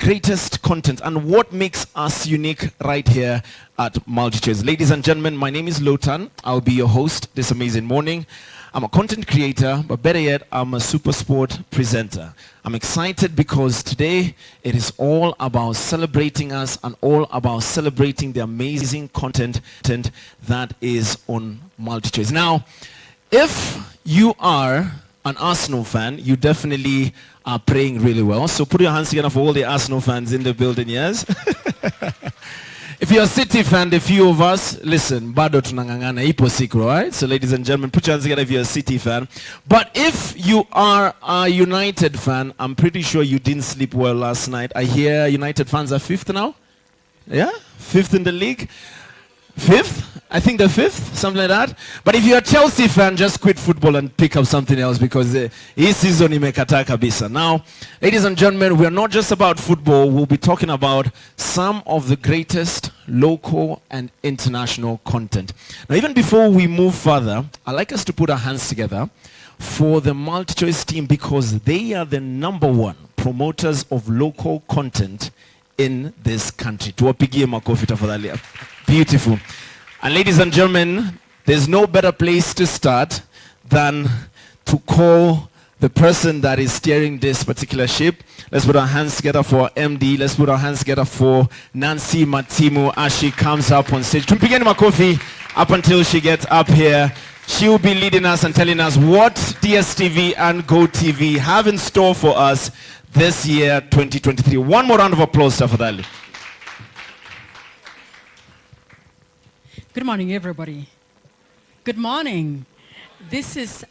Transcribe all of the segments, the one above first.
greatest content and what makes us unique right here at MultiChoice. Ladies and gentlemen, my name is Lotan. I'll be your host this amazing morning. I'm a content creator, but better yet, I'm a super sport presenter. I'm excited because today it is all about celebrating us and all about celebrating the amazing content that is on MultiChoice. Now, if you are an Arsenal fan, you definitely are praying really well. So put your hands together for all the Arsenal fans in the building, yes? If you're a City fan, the few of us, listen, bado tunangangana, ipo siku, right? So ladies and gentlemen, put your hands together if you're a City fan. But if you are a United fan, I'm pretty sure you didn't sleep well last night. I hear United fans are 5th now? Yeah? 5th in the league? 5th? I think the 5th, something like that. But if you're a Chelsea fan, just quit football and pick up something else because his season imekataa kabisa. Now, ladies and gentlemen, we're not just about football. We'll be talking about some of the greatest local and international content. Now, even before we move further, I'd like us to put our hands together for the MultiChoice team because they are the #1 promoters of local content in this country. Tuwapigie makofi tafadhali. Beautiful. And ladies and gentlemen, there's no better place to start than to call the person that is steering this particular ship. Let's put our hands together for MD. Let's put our hands together for Nancy Matimu as she comes up on stage. Tumpigeni makofi up until she gets up here. She will be leading us and telling us what DSTV and GoTV have in store for us this year, 2023. One more round of applause, tafadhali. Good morning, everybody. Good morning. This is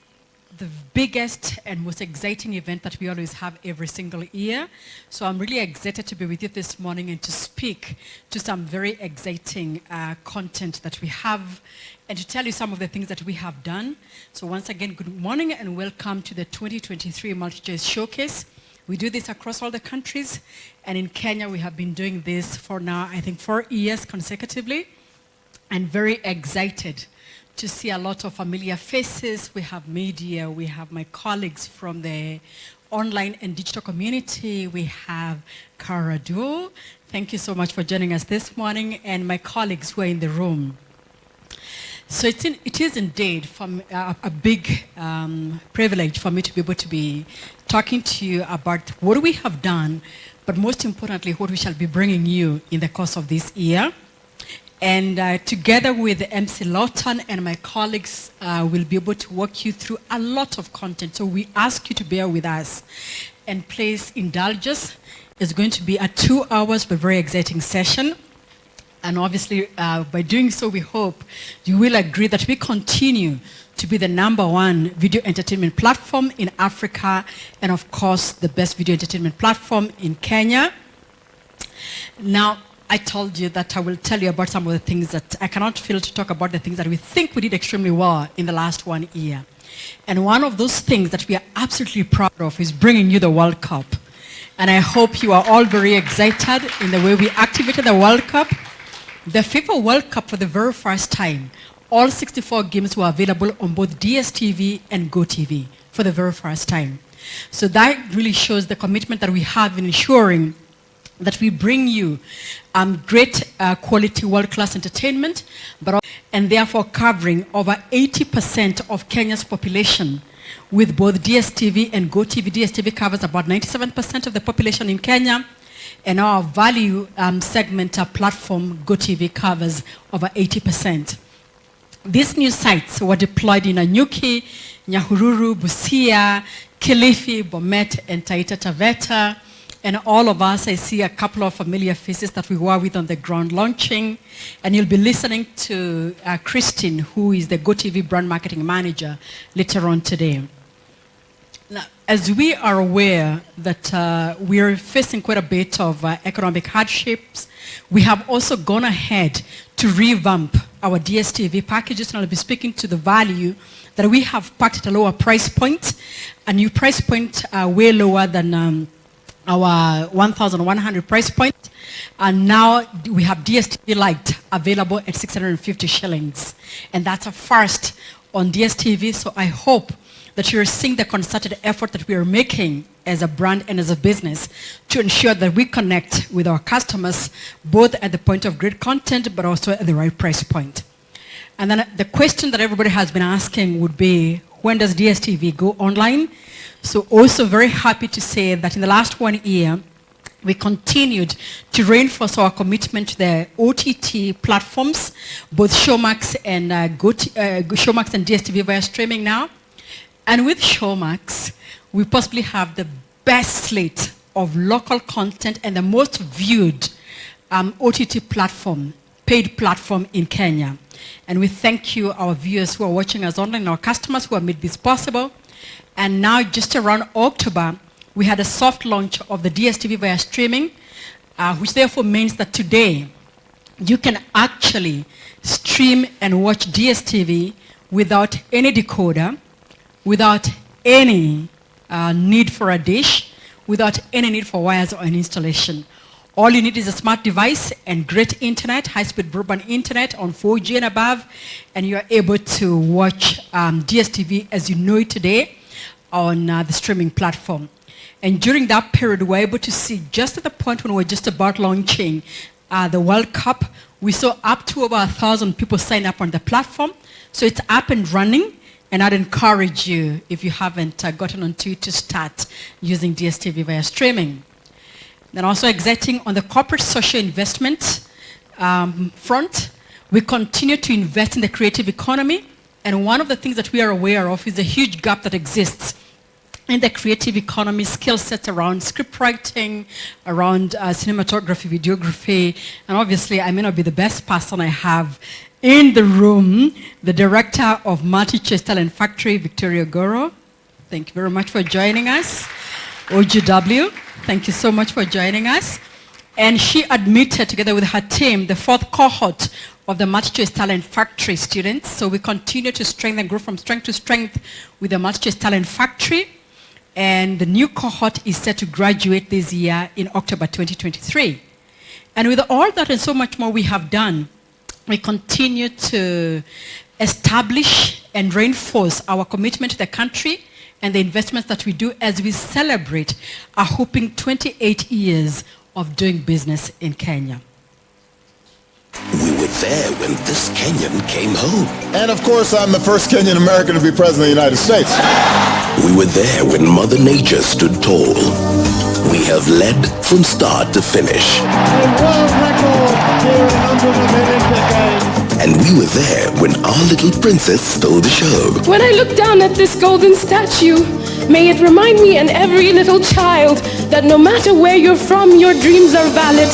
the biggest and most exciting event that we always have every single year. So I'm really excited to be with you this morning and to speak to some very exciting content that we have and to tell you some of the things that we have done. So once again, good morning and welcome to the 2023 MultiChoice Showcase. We do this across all the countries, and in Kenya we have been doing this for now, I think 4 years consecutively. And very excited to see a lot of familiar faces. We have media, we have my colleagues from the online and digital community. We have Cara Du. Thank you so much for joining us this morning, and my colleagues who are in the room. So it is indeed a big privilege for me to be able to be talking to you about what we have done, but most importantly, what we shall be bringing you in the course of this year. And together with MC Lotan and my colleagues, we'll be able to walk you through a lot of content. So we ask you to bear with us and please indulge us. It's going to be a 2 hours but very exciting session. And obviously, by doing so, we hope you will agree that we continue to be the #1 video entertainment platform in Africa and, of course, the best video entertainment platform in Kenya. Now, I told you that I will tell you about some of the things that I cannot fail to talk about, the things that we think we did extremely well in the last 1 year. And one of those things that we are absolutely proud of is bringing you the World Cup. And I hope you are all very excited in the way we activated the World Cup. The FIFA World Cup, for the very first time, all 64 games were available on both DSTV and GoTV for the very first time. So that really shows the commitment that we have in ensuring that we bring you great quality world-class entertainment, and therefore covering over 80% of Kenya's population with both DSTV and GoTV. DSTV covers about 97% of the population in Kenya, and our value segment platform, GoTV, covers over 80%. These new sites were deployed in Nanyuki, Nyahururu, Busia, Kilifi, Bomet, and Taita Taveta. And all of us, I see a couple of familiar faces that we were with on the ground launching. And you'll be listening to Christine, who is the GoTV brand marketing manager, later on today. Now, as we are aware that we're facing quite a bit of economic hardships, we have also gone ahead to revamp our DSTV packages, and I'll be speaking to the value that we have packed at a lower price point, a new price point way lower than our 1,100 price point, and now we have DSTV Lite available at 650 shillings, and that's a first on DSTV. So I hope that you're seeing the concerted effort that we are making as a brand and as a business to ensure that we connect with our customers both at the point of great content but also at the right price point. And then the question that everybody has been asking would be, when does DSTV go online? So also very happy to say that in the last 1 year, we continued to reinforce our commitment to the OTT platforms, both Showmax and Showmax and DSTV via streaming now. And with Showmax, we possibly have the best slate of local content and the most viewed OTT platform, paid platform in Kenya. And we thank you, our viewers who are watching us online, our customers who have made this possible. And now just around October, we had a soft launch of the DSTV via streaming, which therefore means that today you can actually stream and watch DSTV without any decoder, without any need for a dish, without any need for wires or an installation. All you need is a smart device and great internet, high-speed broadband internet on 4G and above, and you are able to watch DSTV as you know it today on the streaming platform. And during that period, we were able to see, just at the point when we were just about launching the World Cup, we saw up to over 1,000 people sign up on the platform. So it's up and running, and I'd encourage you, if you haven't gotten onto it, to start using DSTV via streaming. Then also exiting on the corporate social investment front, we continue to invest in the creative economy. And one of the things that we are aware of is a huge gap that exists in the creative economy, skill sets around script writing, around cinematography, videography. And obviously, I may not be the best person I have in the room, the director of MultiChoice Talent Factory, Victoria Goro. Thank you very much for joining us. OGW, thank you so much for joining us. And she admitted, together with her team, the 4th cohort of the MultiChoice Talent Factory students. So we continue to strengthen, grow from strength to strength with the MultiChoice Talent Factory. And the new cohort is set to graduate this year in October 2023. And with all that and so much more we have done, we continue to establish and reinforce our commitment to the country and the investments that we do as we celebrate a whopping 28 years of doing business in Kenya. We were there when this Kenyan came home. And of course, I'm the first Kenyan American to be president of the United States. We were there when Mother Nature stood tall. We have led from start to finish. A world record here in under the minute again. And we were there when our little princess stole the show. When I look down at this golden statue, may it remind me and every little child that no matter where you're from, your dreams are valid.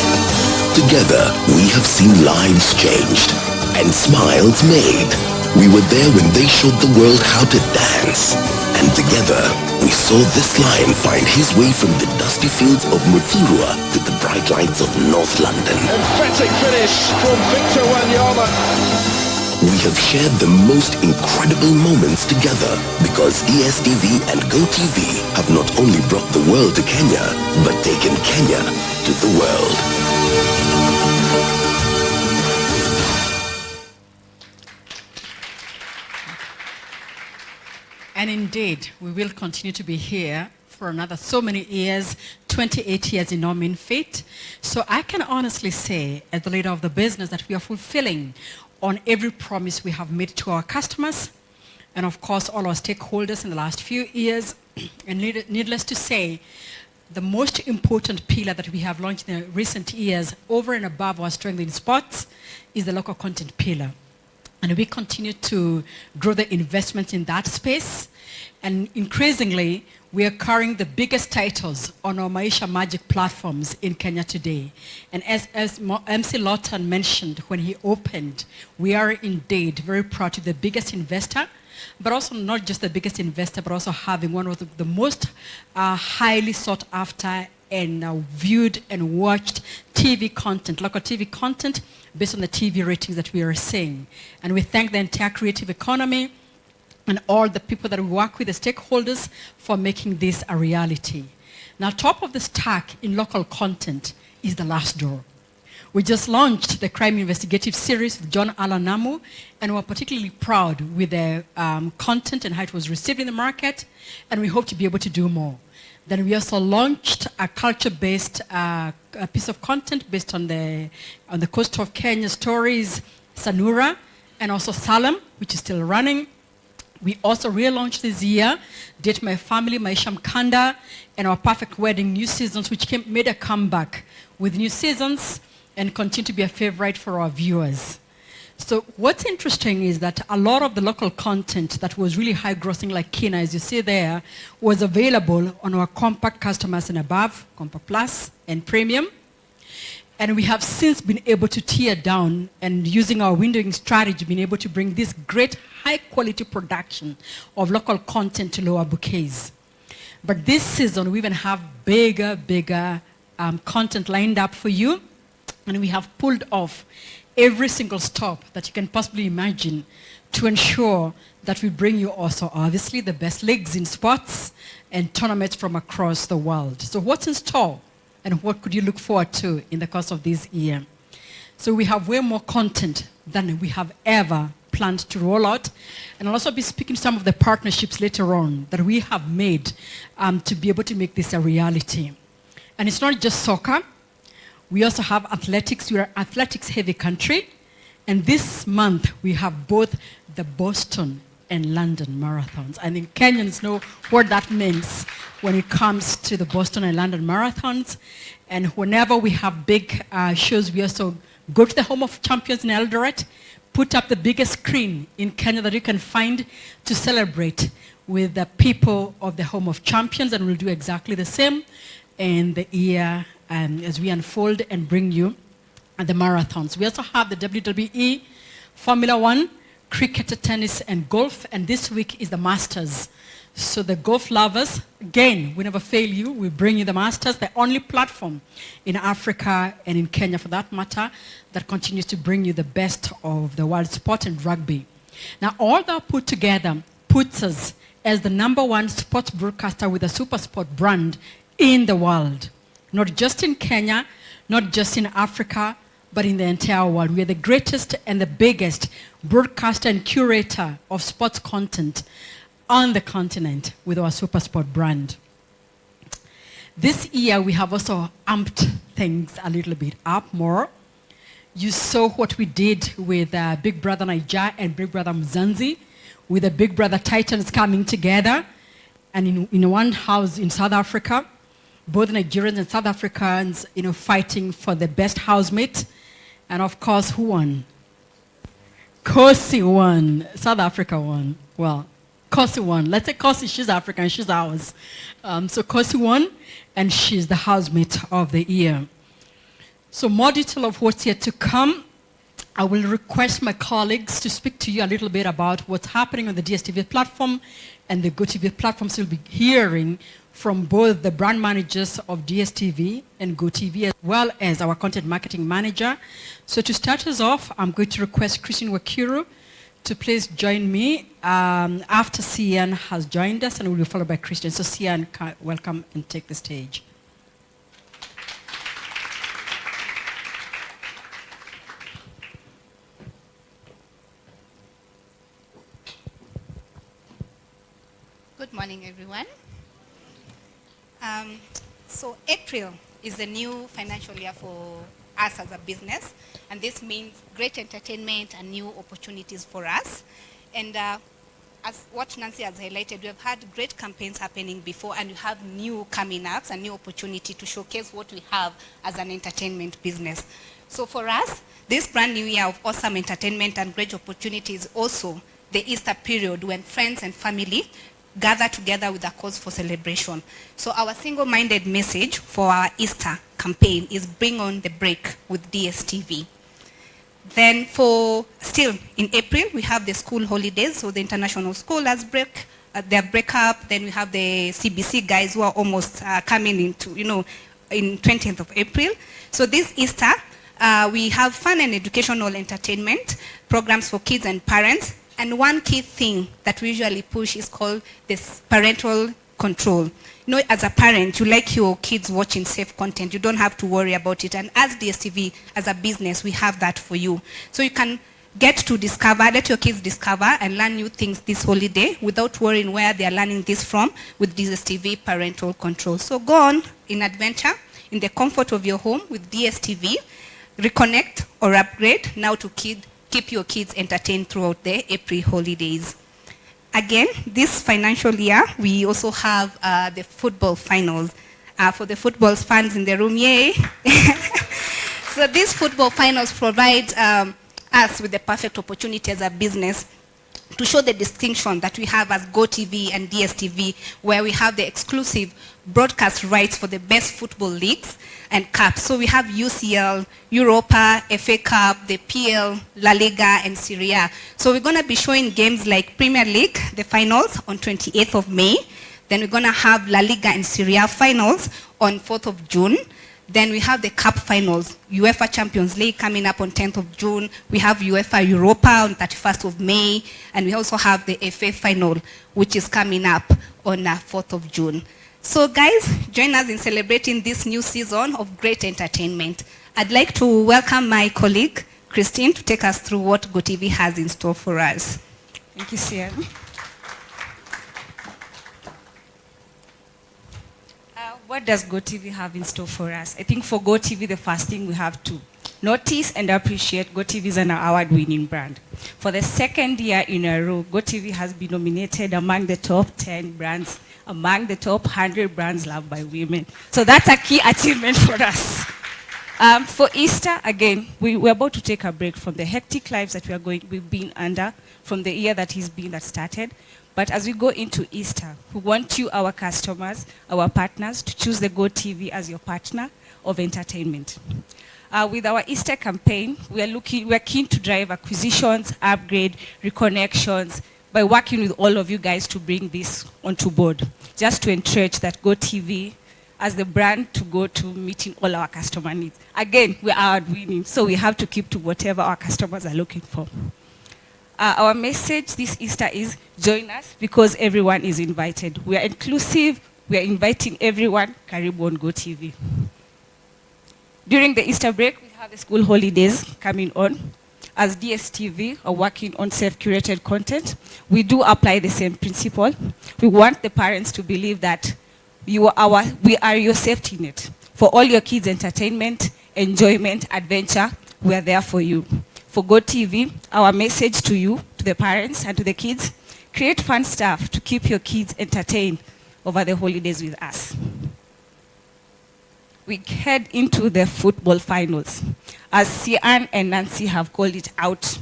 Together, we have seen lives changed and smiles made. We were there when they showed the world how to dance. And together, we saw this lion find his way from the dusty fields of Muthurwa to the bright lights of North London. Emphatic finish from Victor Wanyama. We have shared the most incredible moments together because DSTV and GoTV have not only brought the world to Kenya, but taken Kenya to the world. And indeed, we will continue to be here for another so many years, 28 years in no mean feat. So I can honestly say, as the leader of the business, that we are fulfilling on every promise we have made to our customers and, of course, all our stakeholders in the last few years. And needless to say, the most important pillar that we have launched in the recent years, over and above our strength in sports, is the local content pillar. And we continue to grow the investment in that space. And increasingly, we are carrying the biggest titles on our Maisha Magic platforms in Kenya today. And as MC Lawton mentioned when he opened, we are indeed very proud to be the biggest investor, but also not just the biggest investor, but also having one of the most highly sought after and viewed and watched TV content, local TV content, based on the TV ratings that we are seeing. And we thank the entire creative economy and all the people that we work with, the stakeholders, for making this a reality. Now, top of the stack in local content is The Last Door. We just launched the crime investigative series with John Allan Namu, and we're particularly proud with the content and how it was received in the market, and we hope to be able to do more. Then we also launched a culture-based a piece of content based on the coast of Kenya, stories, Sanura, and also Salem, which is still running. We also relaunched this year, Date My Family, Maisha Mkanda, and Our Perfect Wedding New Seasons, which made a comeback with new seasons and continue to be a favorite for our viewers. So what's interesting is that a lot of the local content that was really high grossing, like Kina, as you see there, was available on our compact customers and above, Compact Plus and Premium. And we have since been able to tear down and using our windowing strategy, been able to bring this great high quality production of local content to lower bouquets. But this season, we even have bigger content lined up for you. And we have pulled off every single stop that you can possibly imagine to ensure that we bring you also, obviously, the best leagues in sports and tournaments from across the world. So what's in store? And what could you look forward to in the course of this year? So we have way more content than we have ever planned to roll out. And I'll also be speaking to some of the partnerships later on that we have made to be able to make this a reality. And it's not just soccer. We also have athletics. We're an athletics-heavy country. And this month, we have both the Boston and London marathons. I think Kenyans know what that means when it comes to the Boston and London marathons. And whenever we have big shows, we also go to the Home of Champions in Eldoret, put up the biggest screen in Kenya that you can find to celebrate with the people of the Home of Champions, and we'll do exactly the same in the year as we unfold and bring you the marathons. We also have the WWE, Formula One, cricket, tennis, and golf, and this week is the Masters. So the golf lovers, again, we never fail you. We bring you the Masters, the only platform in Africa and in Kenya, for that matter, that continues to bring you the best of the world sport and rugby. Now, all that put together puts us as the #1 sports broadcaster with a super sport brand in the world. Not just in Kenya, not just in Africa, but in the entire world. We are the greatest and the biggest broadcaster and curator of sports content on the continent with our super sport brand. This year, we have also amped things a little bit up more. You saw what we did with Big Brother Naija and Big Brother Mzansi, with the Big Brother Titans coming together, and in one house in South Africa, both Nigerians and South Africans, fighting for the best housemate. And of course, who won? Kosi won. South Africa won. Well, Kosi won. Let's say Kosi, she's African, she's ours. So Kosi won, and she's the housemate of the year. So more detail of what's yet to come. I will request my colleagues to speak to you a little bit about what's happening on the DSTV platform and the GoTV platform. So you'll be hearing from both the brand managers of DSTV and GoTV, as well as our content marketing manager. So to start us off, I'm going to request Christine Wakiru to please join me after Sian has joined us, and we'll be followed by Christian. So Sian, welcome and take the stage. Good morning, everyone. So April is the new financial year for us as a business, and this means great entertainment and new opportunities for us. And as what Nancy has highlighted, we have had great campaigns happening before, and we have new coming ups and new opportunity to showcase what we have as an entertainment business. So for us, this brand new year of awesome entertainment and great opportunities is also the Easter period when friends and family gather together with a cause for celebration. So our single-minded message for our Easter campaign is bring on the break with DSTV. Then still in April, we have the school holidays. So the international school has their breakup. Then we have the CBC guys who are almost coming into, in 20th of April. So this Easter, we have fun and educational entertainment programs for kids and parents. And one key thing that we usually push is called this parental control. As a parent, you like your kids watching safe content. You don't have to worry about it. And as DSTV, as a business, we have that for you. So you can let your kids discover and learn new things this holiday without worrying where they are learning this from with DSTV parental control. So go on in adventure in the comfort of your home with DSTV. Reconnect or upgrade now to keep your kids entertained throughout the April holidays. Again, this financial year, we also have the football finals. For the football fans in the room, yay! So these football finals provide us with the perfect opportunity as a business to show the distinction that we have as GoTV and DSTV, where we have the exclusive broadcast rights for the best football leagues and cups. So we have UCL, Europa, FA Cup, the PL, La Liga, and Serie A. So we're going to be showing games like Premier League, the finals, on 28th of May. Then we're going to have La Liga and Serie A finals on 4th of June. Then we have the Cup finals, UEFA Champions League coming up on 10th of June. We have UEFA Europa on 31st of May. And we also have the FA final, which is coming up on 4th of June. So guys, join us in celebrating this new season of great entertainment. I'd like to welcome my colleague, Christine, to take us through what GoTV has in store for us. Thank you, Sian. What does GoTV have in store for us? I think for GoTV, the first thing we have to notice and appreciate, GoTV is an award-winning brand. For the second year in a row, GoTV has been nominated among the top 10 brands, among the top 100 brands loved by women. So that's a key achievement for us. For Easter, again, we're about to take a break from the hectic lives that we've been under from the year that started. But as we go into Easter, we want you, our customers, our partners, to choose the GoTV as your partner of entertainment. With our Easter campaign, we're keen to drive acquisitions, upgrade, reconnections, by working with all of you guys to bring this onto board, just to entrench that GoTV as the brand to go to meeting all our customer needs. Again, we are award-winning, so we have to keep to whatever our customers are looking for. Our message this Easter is join us because everyone is invited. We are inclusive. We are inviting everyone. Karibu on GoTV. During the Easter break, we have the school holidays coming on. As DSTV are working on self-curated content, we do apply the same principle. We want the parents to believe that we are your safety net. For all your kids' entertainment, enjoyment, adventure, we are there for you. For GoTV, our message to you, to the parents and to the kids, create fun stuff to keep your kids entertained over the holidays with us. We head into the football finals. As Sian and Nancy have called it out,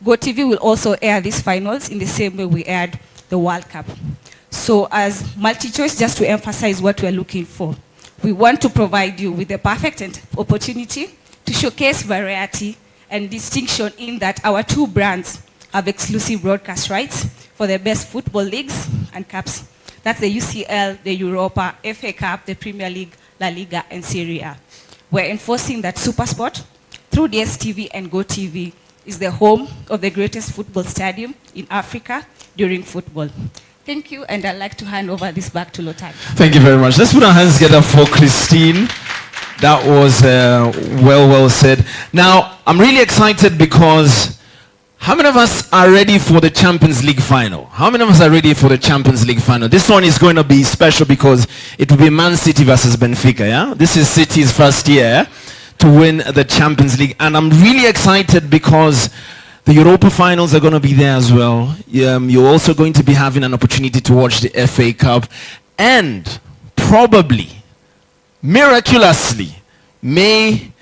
GoTV will also air these finals in the same way we aired the World Cup. So as MultiChoice, just to emphasize what we're looking for, we want to provide you with the perfect opportunity to showcase variety and distinction in that our two brands have exclusive broadcast rights for the best football leagues and cups. That's the UCL, the Europa, FA Cup, the Premier League, La Liga, and Serie A. We're enforcing that SuperSport through DSTV and GoTV is the home of the greatest football stadium in Africa during football. Thank you, and I'd like to hand over this back to Lotan. Thank you very much. Let's put our hands together for Christine. That was well said. Now, I'm really excited because how many of us are ready for the Champions League final? How many of us are ready for the Champions League final? This one is going to be special because it will be Man City versus Benfica, yeah? This is City's first year to win the Champions League. And I'm really excited because the Europa finals are going to be there as well. You're also going to be having an opportunity to watch the FA Cup. And probably, miraculously, may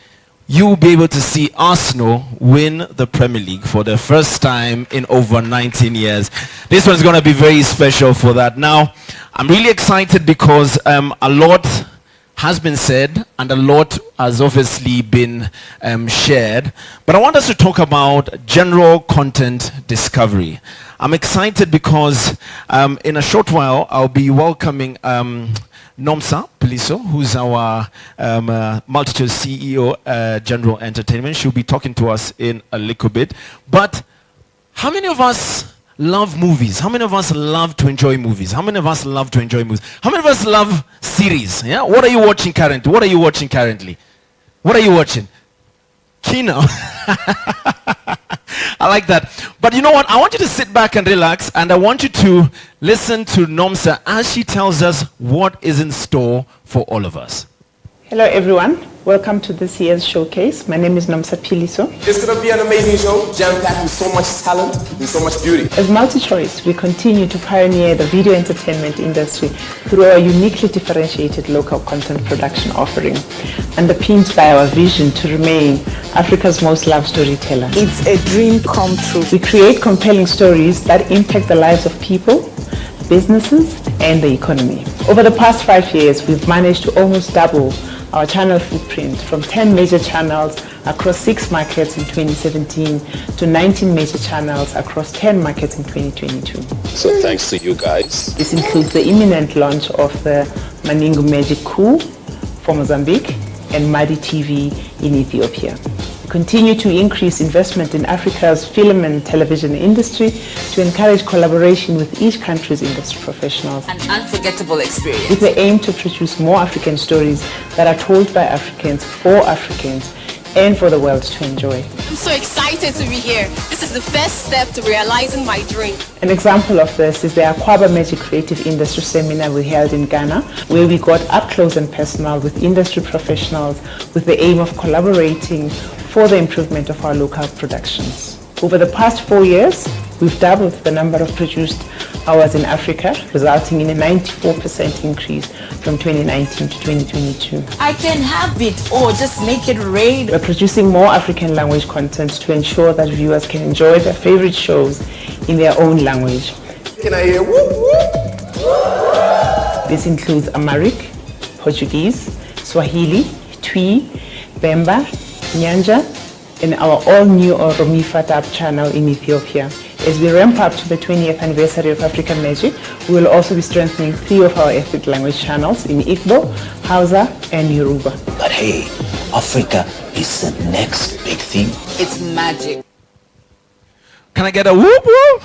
you be able to see Arsenal win the Premier League for the first time in over 19 years. This one's going to be very special for that. Now, I'm really excited because a lot has been said and a lot has obviously been shared. But I want us to talk about general content discovery. I'm excited because in a short while, I'll be welcoming Nomsa Peliso, who's our MultiChoice CEO, General Entertainment. She'll be talking to us in a little bit. But how many of us love movies? How many of us love to enjoy movies? How many of us love to enjoy movies? How many of us love series? Yeah? What are you watching currently? What are you watching currently? What are you watching? Kino. I like that. But you know what? I want you to sit back and relax, and I want you to listen to Nomsa as she tells us what is in store for all of us. Hello everyone, welcome to this year's showcase. My name is Nomsa Philiso. It's going to be an amazing show, jam-packed with so much talent and so much beauty. As MultiChoice, we continue to pioneer the video entertainment industry through our uniquely differentiated local content production offering, underpinned by our vision to remain Africa's most loved storyteller. It's a dream come true. We create compelling stories that impact the lives of people, businesses, and the economy. Over the past 5 years, we've managed to almost double our channel footprint from 10 major channels across 6 markets in 2017 to 19 major channels across 10 markets in 2022. So thanks to you guys. This includes the imminent launch of the Maningu Magic Coup for Mozambique and Madi TV in Ethiopia. We continue to increase investment in Africa's film and television industry to encourage collaboration with each country's industry professionals. An unforgettable experience. With the aim to produce more African stories that are told by Africans for Africans and for the world to enjoy. I'm so excited to be here. This is the first step to realizing my dream. An example of this is the Aquaba Magic Creative Industry Seminar we held in Ghana, where we got up close and personal with industry professionals with the aim of collaborating for the improvement of our local productions. Over the past 4 years, we've doubled the number of produced hours in Africa, resulting in a 94% increase from 2019 to 2022. I can have it or just make it rain. We're producing more African language content to ensure that viewers can enjoy their favorite shows in their own language. Can I hear whoop whoop? This includes Amharic, Portuguese, Swahili, Twi, Bemba, Nyanja, and our all-new Oromi Fatap channel in Ethiopia. As we ramp up to the 20th anniversary of African Magic, we will also be strengthening 3 of our ethnic language channels in Igbo, Hausa, and Yoruba. But hey, Africa is the next big thing. It's magic. Can I get a whoop whoop?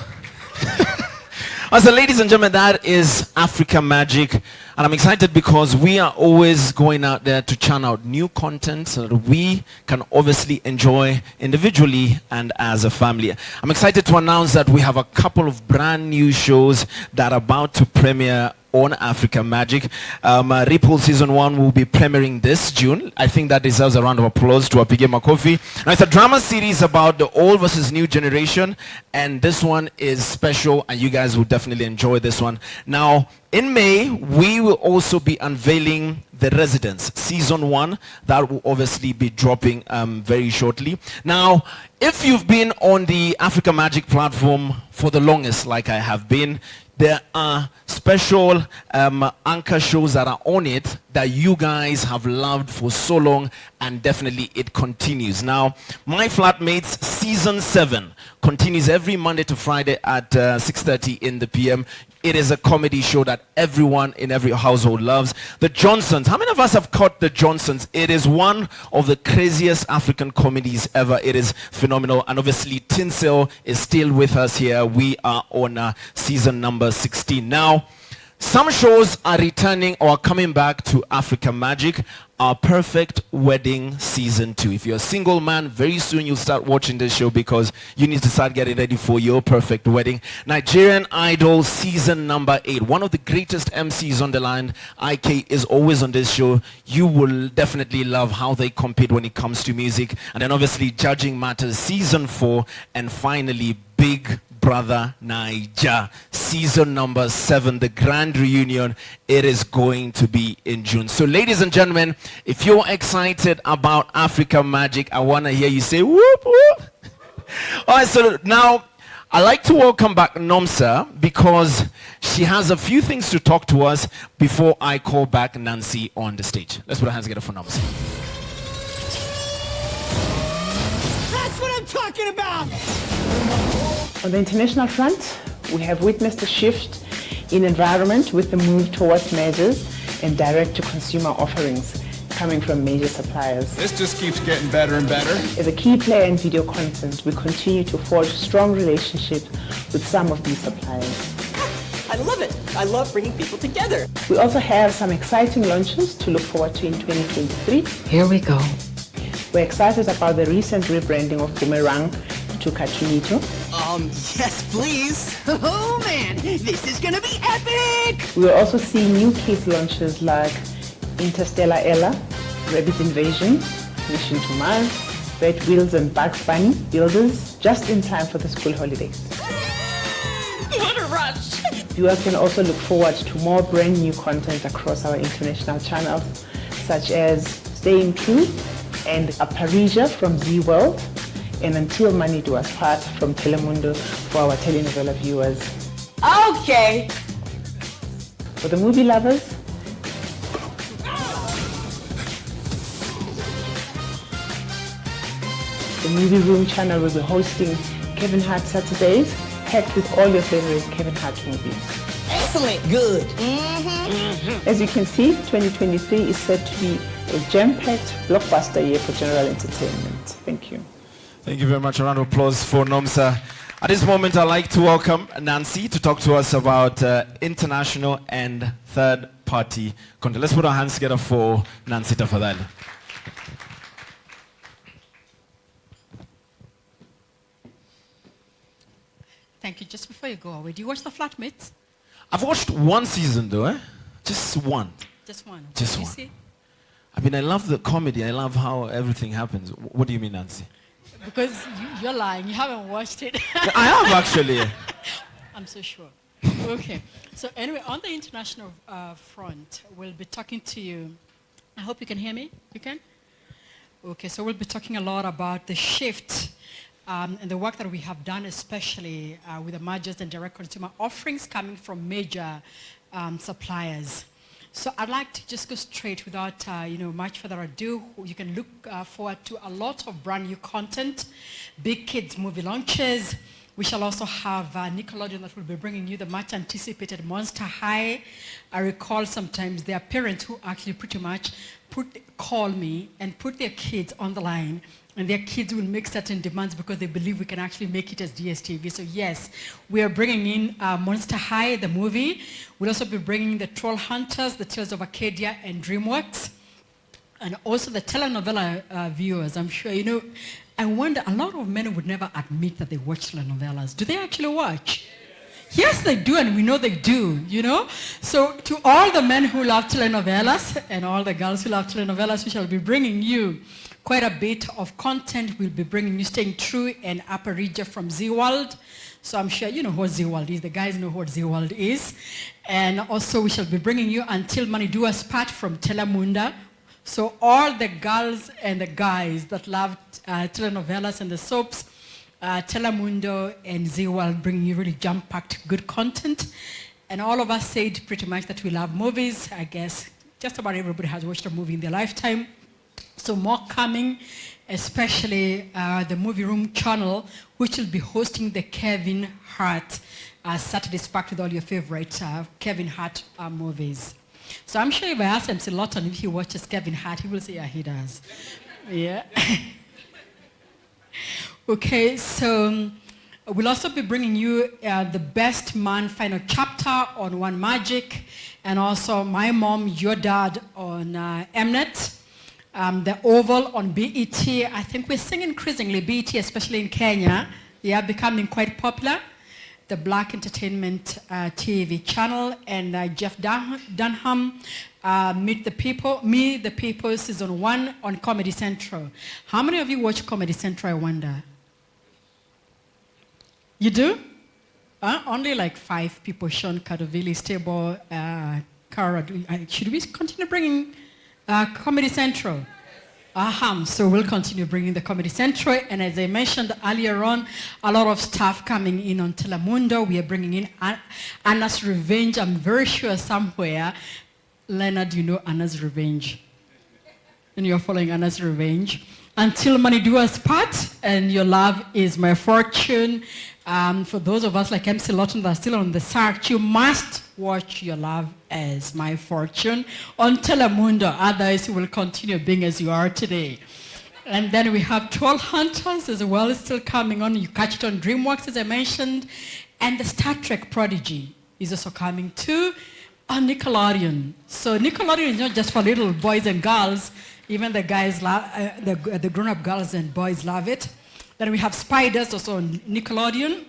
So ladies and gentlemen, that is Africa Magic, and I'm excited because we are always going out there to churn out new content so that we can obviously enjoy individually and as a family. I'm excited to announce that we have a couple of brand new shows that are about to premiere on Africa Magic. Ripple Season 1 will be premiering this June. I think that deserves a round of applause to Apige Makofi. Now, it's a drama series about the old versus new generation, and this one is special, and you guys will definitely enjoy this one. Now, in May, we will also be unveiling The Residents, Season 1. That will obviously be dropping very shortly. Now, if you've been on the Africa Magic platform for the longest, like I have been, there are special anchor shows that are on it that you guys have loved for so long, and definitely it continues. Now, My Flatmates Season 7 continues every Monday to Friday at 6:30 in the PM. It is a comedy show that everyone in every household loves. The Johnsons. How many of us have caught The Johnsons? It is one of the craziest African comedies ever. It is phenomenal. And obviously, Tinsel is still with us here. We are on season number 16. Now, some shows are returning or coming back to Africa Magic. Our Perfect Wedding Season 2. If you're a single man, very soon you'll start watching this show because you need to start getting ready for your perfect wedding. Nigerian Idol Season number 8. One of the greatest MCs on the line. IK is always on this show. You will definitely love how they compete when it comes to music. And then obviously Judging Matters Season 4. And finally Big Brother Naija Season number 7, the grand reunion. It is going to be in June. So ladies and gentlemen, if you're excited about Africa Magic, I want to hear you say whoop whoop. All right, so now I'd like to welcome back Nomsa because she has a few things to talk to us before I call back Nancy on the stage. Let's put our hands together for Nomsa. That's what I'm talking about! On the international front, we have witnessed a shift in environment with the move towards measures and direct-to-consumer offerings coming from major suppliers. This just keeps getting better and better. As a key player in video content, we continue to forge strong relationships with some of these suppliers. I love it. I love bringing people together. We also have some exciting launches to look forward to in 2023. Here we go. We're excited about the recent rebranding of Boomerang to Cartoonito. Yes, please. Oh, man, this is gonna be epic! We will also see new case launches like Interstellar Ella, Rabbit Invasion, Mission to Mars, Red Wheels and Bugs Bunny Builders, just in time for the school holidays. What a rush! Viewers can also look forward to more brand new content across our international channels, such as Staying True and Aparija from Z World, and Until Money Do Us Part from Telemundo for our telenovela viewers. Okay. For the movie lovers, the Movie Room channel will be hosting Kevin Hart Saturdays, packed with all your favorite Kevin Hart movies. Excellent. Good. As you can see, 2023 is set to be a jam-packed blockbuster year for general entertainment. Thank you. Thank you very much. A round of applause for Nomsa. At this moment, I'd like to welcome Nancy to talk to us about international and third-party content. Let's put our hands together for Nancy Tafadhali. Thank you. Just before you go away, do you watch The Flatmates? I've watched one season though, Just one. Just one. Just Did you one. see? I mean, I love the comedy. I love how everything happens. What do you mean, Nancy? Because you're lying. You haven't watched it. I have actually. I'm so sure. Okay. So anyway, on the international front, we'll be talking to you. I hope you can hear me. You can? Okay. So we'll be talking a lot about the shift and the work that we have done, especially with the mergers and direct consumer offerings coming from major suppliers. So I'd like to just go straight without much further ado. You can look forward to a lot of brand new content, big kids movie launches. We shall also have Nickelodeon that will be bringing you the much anticipated Monster High. I recall sometimes there are parents who actually pretty much call me and put their kids on the line, and their kids will make certain demands because they believe we can actually make it as DSTV. So yes, we are bringing in Monster High, the movie. We'll also be bringing the Troll Hunters, the Tales of Arcadia, and DreamWorks. And also the telenovela viewers. I'm sure, I wonder, a lot of men would never admit that they watch telenovelas. Do they actually watch? Yes, they do, and we know they do, So to all the men who love telenovelas and all the girls who love telenovelas, we shall be bringing you quite a bit of content. We'll be bringing you Staying True and Aparija from Z World. So I'm sure you know what Z World is. The guys know what Z World is. And also we shall be bringing you Until Money Do Us Part from Telemundo. So all the girls and the guys that love telenovelas and the soaps, Telemundo and Z World bringing you really jam-packed good content. And all of us said pretty much that we love movies. I guess just about everybody has watched a movie in their lifetime. So more coming, especially the Movie Room channel, which will be hosting the Kevin Hart Saturday Spark with all your favorite Kevin Hart movies. So I'm sure if I ask MC Lawton if he watches Kevin Hart, he will say, yeah, he does. Yeah. Okay, so we'll also be bringing you the Best Man Final Chapter on One Magic, and also My Mom, Your Dad on Mnet. The Oval on BET. I think we're seeing increasingly BET, especially in Kenya, becoming quite popular. The Black Entertainment TV channel, and Jeff Dunham, Meet the People, Season 1 on Comedy Central. How many of you watch Comedy Central, I wonder? You do? Only like 5 people, Sean Kadovili, Stable, Cara. Should we continue bringing Comedy Central? So we'll continue bringing the Comedy Central, and as I mentioned earlier on, a lot of stuff coming in on Telemundo. We are bringing in Anna's Revenge. I'm very sure somewhere, Leonard, you know Anna's Revenge, and you're following Anna's Revenge. Until Money Do Us Part, and Your Love Is My Fortune. For those of us like MC Lawton that are still on the search, you must watch Your Love As My Fortune on Telemundo. Otherwise, you will continue being as you are today. And then we have Troll Hunters as well, still coming on. You catch it on DreamWorks, as I mentioned. And the Star Trek Prodigy is also coming too on Nickelodeon. So Nickelodeon is not just for little boys and girls. Even the guys, the grown-up girls and boys love it. Then we have Spiders, also on Nickelodeon,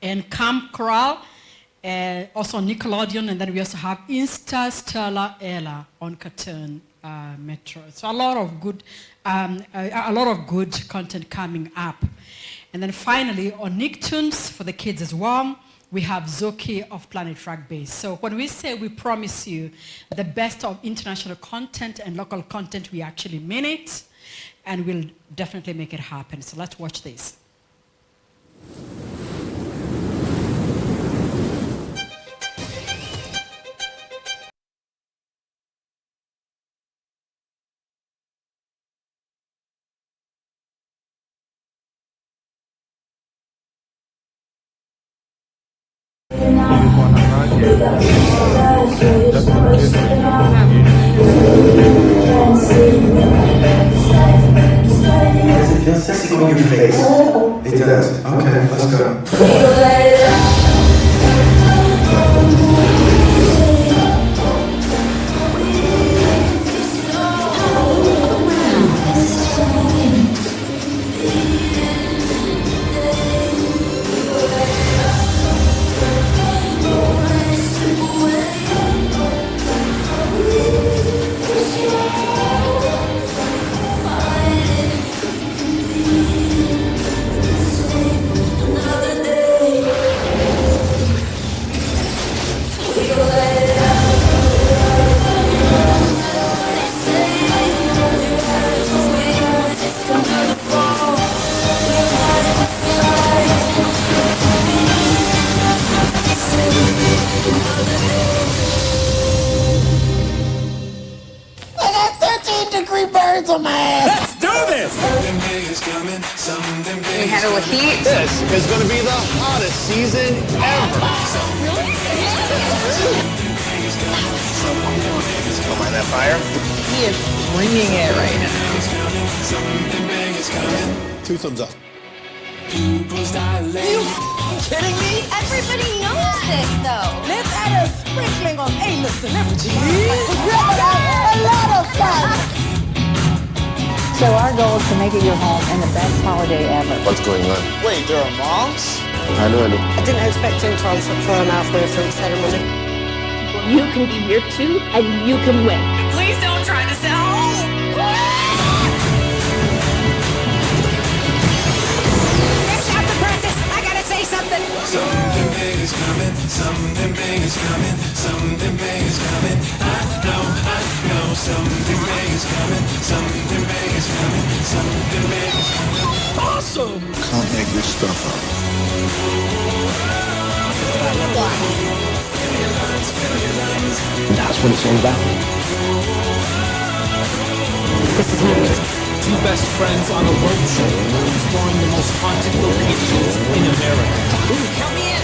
and Camp Coral, also on Nickelodeon, and then we also have Interstellar Ella on Cartoon Metro. So a lot of good content coming up. And then finally on Nicktoons for the kids as well, we have Zoki of Planet Rugby. So when we say we promise you the best of international content and local content, we actually mean it, and we'll definitely make it happen. So let's watch this. It feels sexy on your face. It does. Okay, let's go. Birds on my ass. Let's do this! Can you handle the heat? This is going to be the hottest season ever. Don't mind that fire. He is bringing it right now. 2 thumbs up. Are you kidding me? Everybody knows this, though. Let's add a sprinkling of A-list celebrity. A lot of fun. So our goal is to make it your home and the best holiday ever. What's going on? Wait, there are moms? I know. I didn't expect him to answer for an halfway through ceremony. You can be here too, and you can win. Please don't try to sell home. Fresh out the presses. I gotta say something. Something big is coming, something big is coming, something big is coming. I know, something big is coming, something big is coming, something big is coming. Awesome. Can't make this stuff up. That's what it's all about. This is amazing. Two best friends on a road trip exploring the most haunted locations in America. Count me in.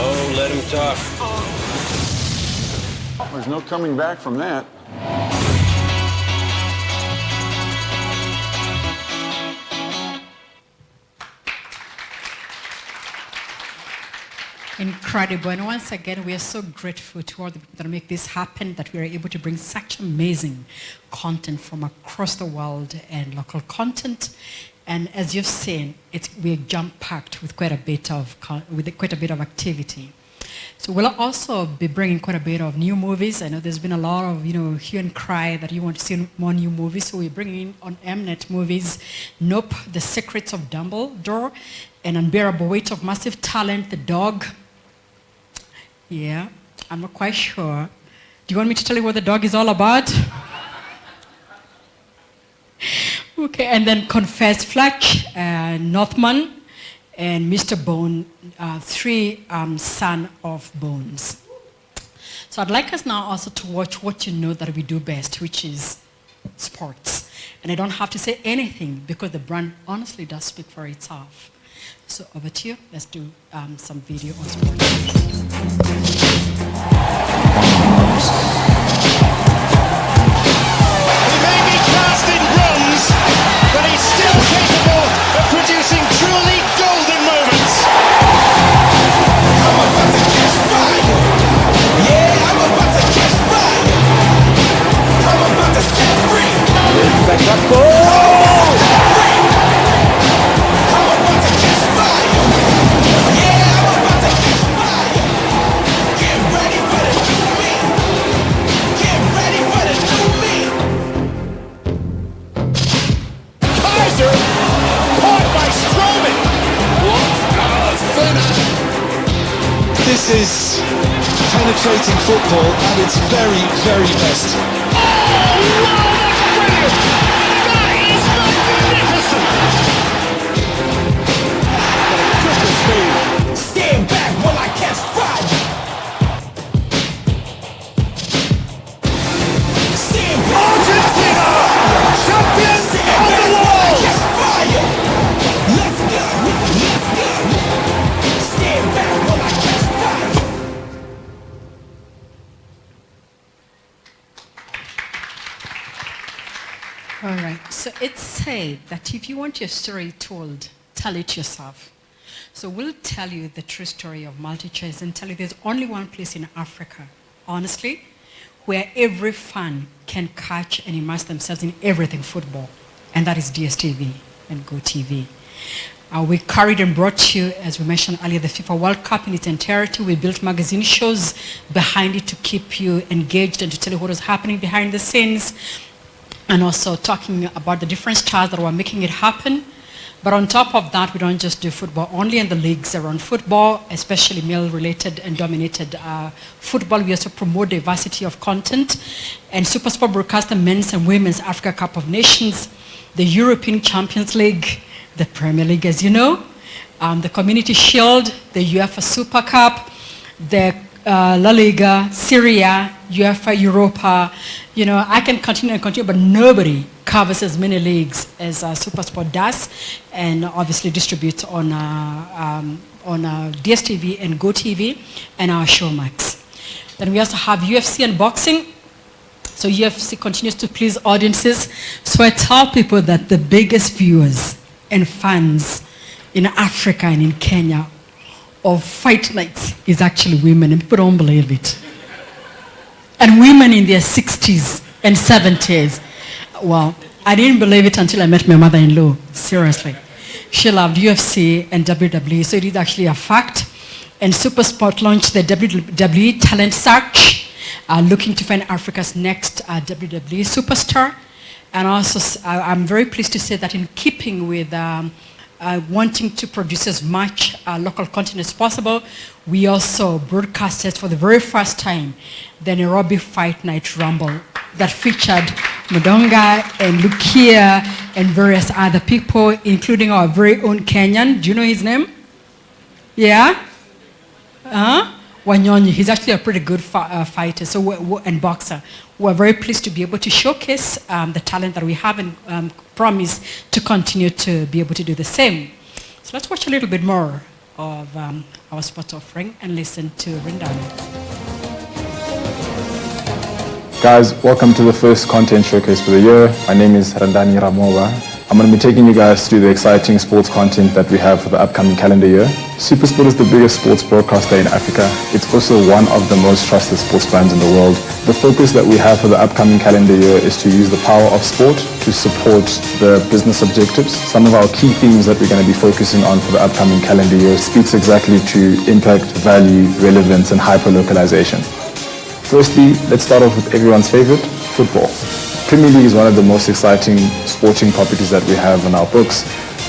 Oh, let him talk. There's no coming back from that. Incredible. And once again, we are so grateful to all the people that make this happen, that we are able to bring such amazing content from across the world and local content. And as you've seen, we're jam-packed with quite a bit of activity. So we'll also be bringing quite a bit of new movies. I know there's been a lot of, hue and cry that you want to see more new movies. So we're bringing in on Mnet movies, Nope, The Secrets of Dumbledore, An Unbearable Weight of Massive Talent, The Dog. Yeah, I'm not quite sure. Do you want me to tell you what The Dog is all about? Okay, and then Confess Fletch, Northman, and Mr. Bone, 3 Son of Bones. So I'd like us now also to watch what you know that we do best, which is sports. And I don't have to say anything because the brand honestly does speak for itself. So over to you. Let's do some video on sports. He may be cast in bronze, but he's still capable of producing truly golden moments. I'm about to catch fire. Yeah, I'm about to catch fire. Kaiser caught by Strowman. This is penetrating football at its very, very best. Stand back while I catch fire. Stand back. Argentina, champions of the world. Catch fire. Let's go. Let's go. Stand back while I catch fire. All right. So it's said that if you want your story told, tell it yourself. So we'll tell you the true story of MultiChoice and tell you there's only one place in Africa, honestly, where every fan can catch and immerse themselves in everything football, and that is DSTV and GoTV. We carried and brought you, as we mentioned earlier, the FIFA World Cup in its entirety. We built magazine shows behind it to keep you engaged and to tell you what was happening behind the scenes, and also talking about the different stars that were making it happen. But on top of that, we don't just do football only in the leagues around football, especially male-related and dominated football. We also promote diversity of content. And SuperSport broadcasts the men's and women's Africa Cup of Nations, the European Champions League, the Premier League, as you know, the Community Shield, the UEFA Super Cup, the La Liga, Serie A, UEFA Europa. You know, I can continue and continue, but nobody covers as many leagues as SuperSport does, and obviously distributes on DSTV and GoTV and our Showmax. Then we also have UFC and boxing. So UFC continues to please audiences. So I tell people that the biggest viewers and fans in Africa and in Kenya of fight nights is actually women, and people don't believe it. And women in their 60s and 70s. Well, I didn't believe it until I met my mother-in-law, seriously. She loved UFC and WWE, so it is actually a fact. And SuperSport launched the WWE Talent Search, looking to find Africa's next WWE superstar. And also, I'm very pleased to say that in keeping with wanting to produce as much local content as possible, we also broadcasted for the very first time the Nairobi Fight Night Rumble that featured Mudonga and Lukia and various other people, including our very own Kenyan. Do you know his name? Yeah? Wanyonyi. He's actually a pretty good fighter and boxer. We're very pleased to be able to showcase the talent that we have and promise to continue to be able to do the same. So let's watch a little bit more of our sports offering and listen to Rindani. Guys, welcome to the first content showcase for the year. My name is Randani Ramova. I'm going to be taking you guys through the exciting sports content that we have for the upcoming calendar year. SuperSport is the biggest sports broadcaster in Africa. It's also one of the most trusted sports brands in the world. The focus that we have for the upcoming calendar year is to use the power of sport to support the business objectives. Some of our key themes that we're going to be focusing on for the upcoming calendar year speaks exactly to impact, value, relevance, and hyper-localization. Firstly, let's start off with everyone's favorite, football. Premier League is one of the most exciting sporting properties that we have in our books.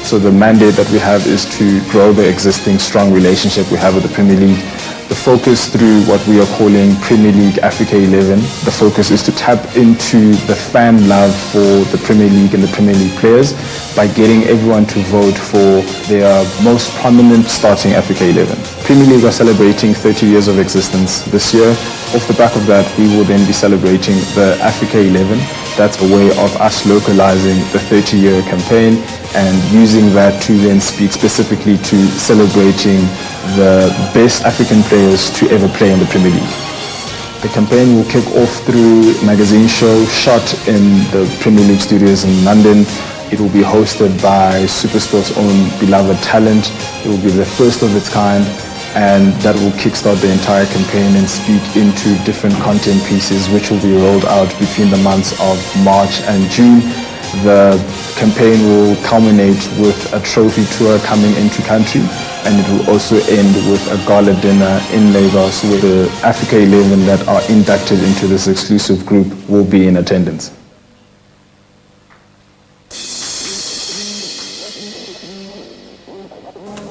So the mandate that we have is to grow the existing strong relationship we have with the Premier League. The focus through what we are calling Premier League Africa 11, the focus is to tap into the fan love for the Premier League and the Premier League players by getting everyone to vote for their most prominent starting Africa 11. Premier League are celebrating 30 years of existence this year. Off the back of that, we will then be celebrating the Africa 11. That's a way of us localizing the 30-year campaign and using that to then speak specifically to celebrating the best African players to ever play in the Premier League. The campaign will kick off through a magazine show shot in the Premier League studios in London. It will be hosted by SuperSport's own beloved talent. It will be the first of its kind, and that will kickstart the entire campaign and speak into different content pieces which will be rolled out between the months of March and June. The campaign will culminate with a trophy tour coming into country, and it will also end with a gala dinner in Lagos where the Africa 11 that are inducted into this exclusive group will be in attendance.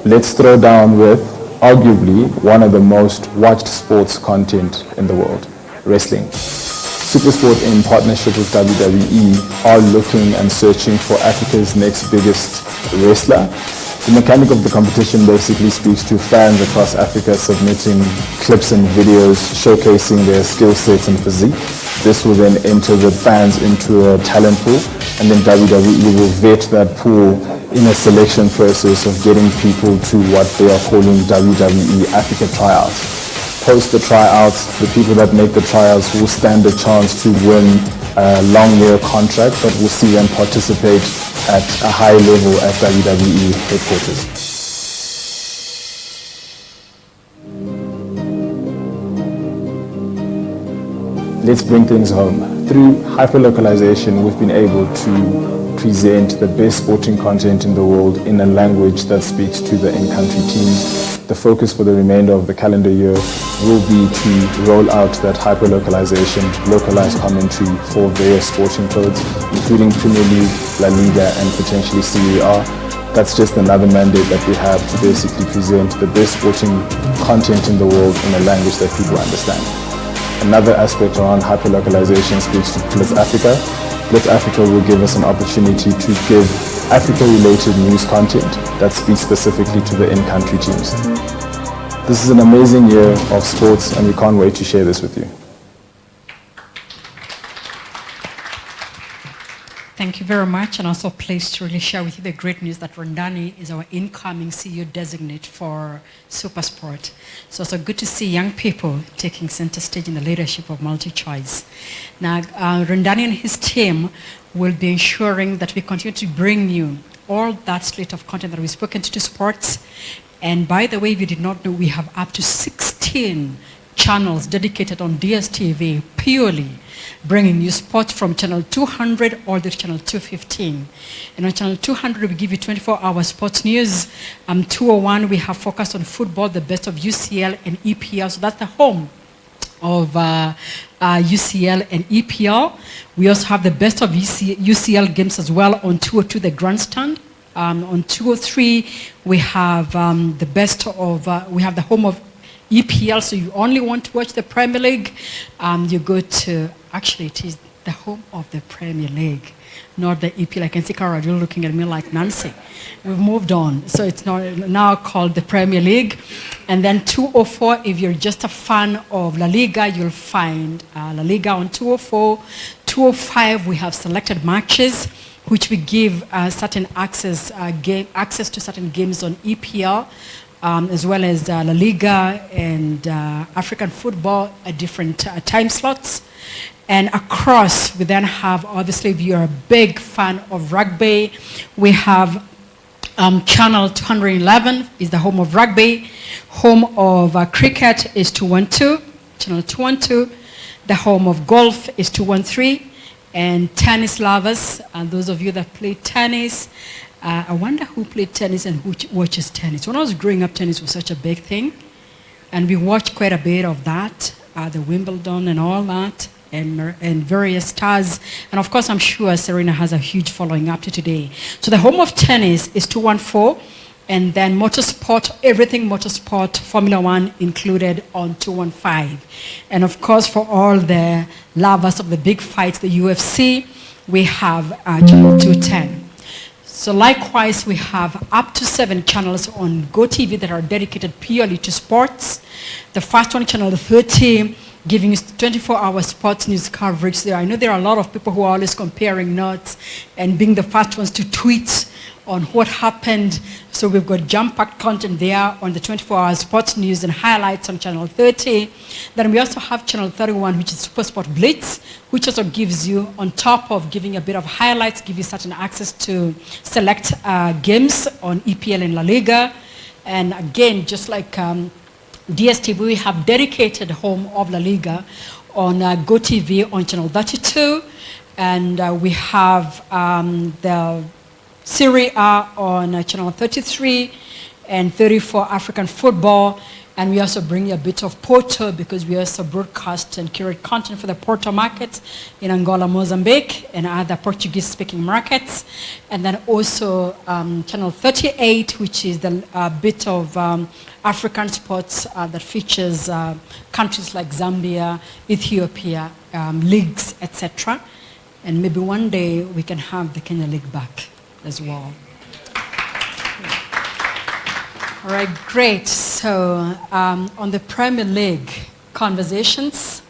Let's throw down with arguably one of the most watched sports content in the world, wrestling. SuperSport, in partnership with WWE, are looking and searching for Africa's next biggest wrestler. The mechanic of the competition basically speaks to fans across Africa submitting clips and videos showcasing their skill sets and physique. This will then enter the fans into a talent pool, and then WWE will vet that pool in a selection process of getting people to what they are calling WWE Africa Tryouts. Post the tryouts, the people that make the tryouts will stand a chance to win a long-year contract, but we'll see them participate at a high level at WWE headquarters. Let's bring things home. Through hyperlocalization, we've been able to present the best sporting content in the world in a language that speaks to the in-country teams. The focus for the remainder of the calendar year will be to roll out that hyperlocalization, localized commentary for various sporting codes, including Premier League, La Liga, and potentially Serie A. That's just another mandate that we have to basically present the best sporting content in the world in a language that people understand. Another aspect around hyperlocalization speaks to Blitz Africa. Blitz Africa will give us an opportunity to give Africa-related news content that speaks specifically to the in-country teams. This is an amazing year of sports, and we can't wait to share this with you. Thank you very much, and also pleased to really share with you the great news that Rondani is our incoming CEO designate for SuperSport. So it's good to see young people taking center stage in the leadership of MultiChoice. Now, Rondani and his team will be ensuring that we continue to bring you all that slate of content that we've spoken to sports. And by the way, if you did not know, we have up to 16 channels dedicated on DSTV purely bringing you sports from channel 200 all the way to channel 215. And on channel 200, we give you 24-hour sports news. 201, we have focused on football, the best of UCL and EPL. So that's the home of UCL and EPL. We also have the best of UCL games as well on 202, the grandstand. On 203, we have the best of, we have the home of EPL, so you only want to watch the Premier League, you go to, actually it is the home of the Premier League, not the EPL. I can see Cara, you're looking at me like Nancy. We've moved on, so it's now called the Premier League. And then 204, if you're just a fan of La Liga, you'll find La Liga on 204. 205, we have selected matches, which we give certain access to certain games on EPL. As well as La Liga and African football at different time slots. And across, we then have, obviously, if you're a big fan of rugby, we have channel 211 is the home of rugby. Home of cricket is 212, channel 212. The home of golf is 213. And tennis lovers, and those of you that play tennis, I wonder who played tennis and who watches tennis. When I was growing up, tennis was such a big thing. And we watched quite a bit of that, the Wimbledon and all that, and various stars. And of course, I'm sure Serena has a huge following up to today. So the home of tennis is 214. And then motorsport, everything motorsport, Formula One included on 215. And of course, for all the lovers of the big fights, the UFC, we have channel 210. So likewise, we have up to 7 channels on GoTV that are dedicated purely to sports. The first one, channel 30, giving us 24-hour sports news coverage there. I know there are a lot of people who are always comparing notes and being the first ones to tweet on what happened. So we've got jam-packed content there on the 24-hour sports news and highlights on channel 30. Then we also have channel 31, which is SuperSport Blitz, which also gives you, on top of giving a bit of highlights, give you certain access to select games on EPL and La Liga. And again, just like DSTV, we have dedicated home of La Liga on GoTV on channel 32. And we have the Serie A on channel 33 and 34 African football. And we also bring a bit of Porto because we also broadcast and curate content for the Porto markets in Angola, Mozambique, and other Portuguese-speaking markets. And then also channel 38, which is the bit of African sports that features countries like Zambia, Ethiopia, leagues, etc. And maybe one day we can have the Kenya League back as well. All right, great. So on the Premier League conversations,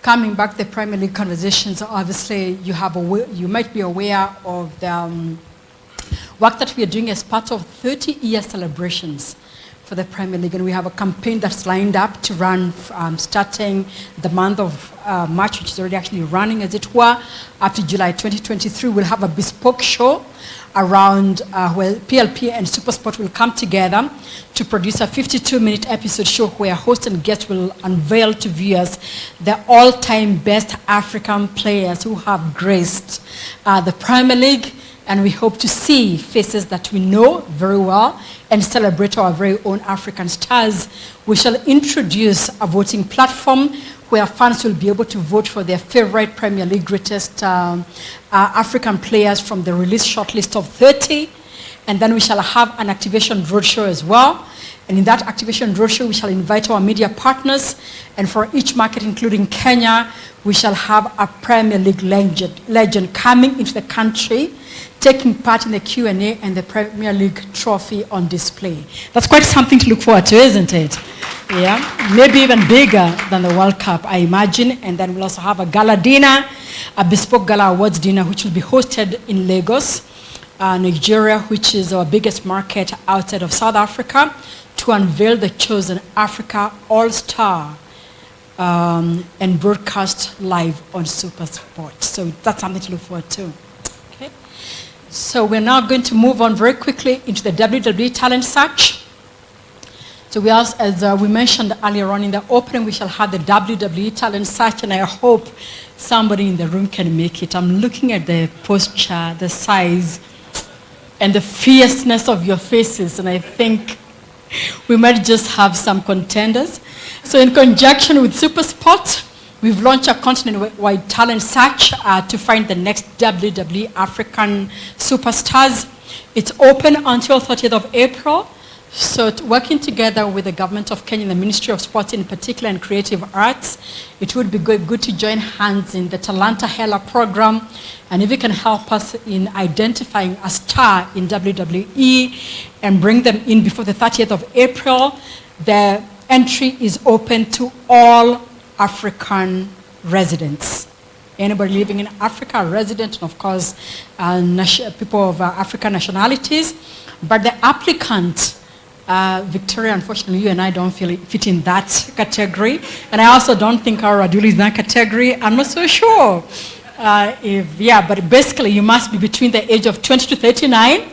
coming back to the Premier League conversations, obviously you might be aware of the work that we are doing as part of 30-year celebrations for the Premier League. And we have a campaign that's lined up to run starting the month of March, which is already actually running, as it were, up to July 2023. We'll have a bespoke show around where PLP and SuperSport will come together to produce a 52-minute episode show where host and guest will unveil to viewers the all-time best African players who have graced the Premier League. And we hope to see faces that we know very well and celebrate our very own African stars. We shall introduce a voting platform where fans will be able to vote for their favorite Premier League greatest African players from the release shortlist of 30. And then we shall have an activation roadshow as well. And in that activation roadshow, we shall invite our media partners. And for each market, including Kenya, we shall have a Premier League legend coming into the country, taking part in the Q&A and the Premier League trophy on display. That's quite something to look forward to, isn't it? Yeah, maybe even bigger than the World Cup, I imagine. And then we'll also have a gala dinner, a bespoke gala awards dinner, which will be hosted in Lagos, Nigeria, which is our biggest market outside of South Africa, to unveil the chosen Africa All-Star and broadcast live on SuperSport. So that's something to look forward to. Okay. So we're now going to move on very quickly into the WWE Talent Search. So we also, as we mentioned earlier on in the opening, we shall have the WWE Talent Search, and I hope somebody in the room can make it. I'm looking at the posture, the size, and the fierceness of your faces, and I think we might just have some contenders. So in conjunction with SuperSport, we've launched a continent-wide talent search to find the next WWE African superstars. It's open until 30th of April. So working together with the government of Kenya and the Ministry of Sports in particular and creative arts, it would be good to join hands in the Talanta Hela program. And if you can help us in identifying a star in WWE and bring them in before the 30th of April, the entry is open to all African residents. Anybody living in Africa, a resident, and of course, people of African nationalities. But the applicant, Victoria, unfortunately, you and I don't fit in that category. And I also don't think our Raduli is in that category. I'm not so sure. But basically, you must be between the age of 20 to 39.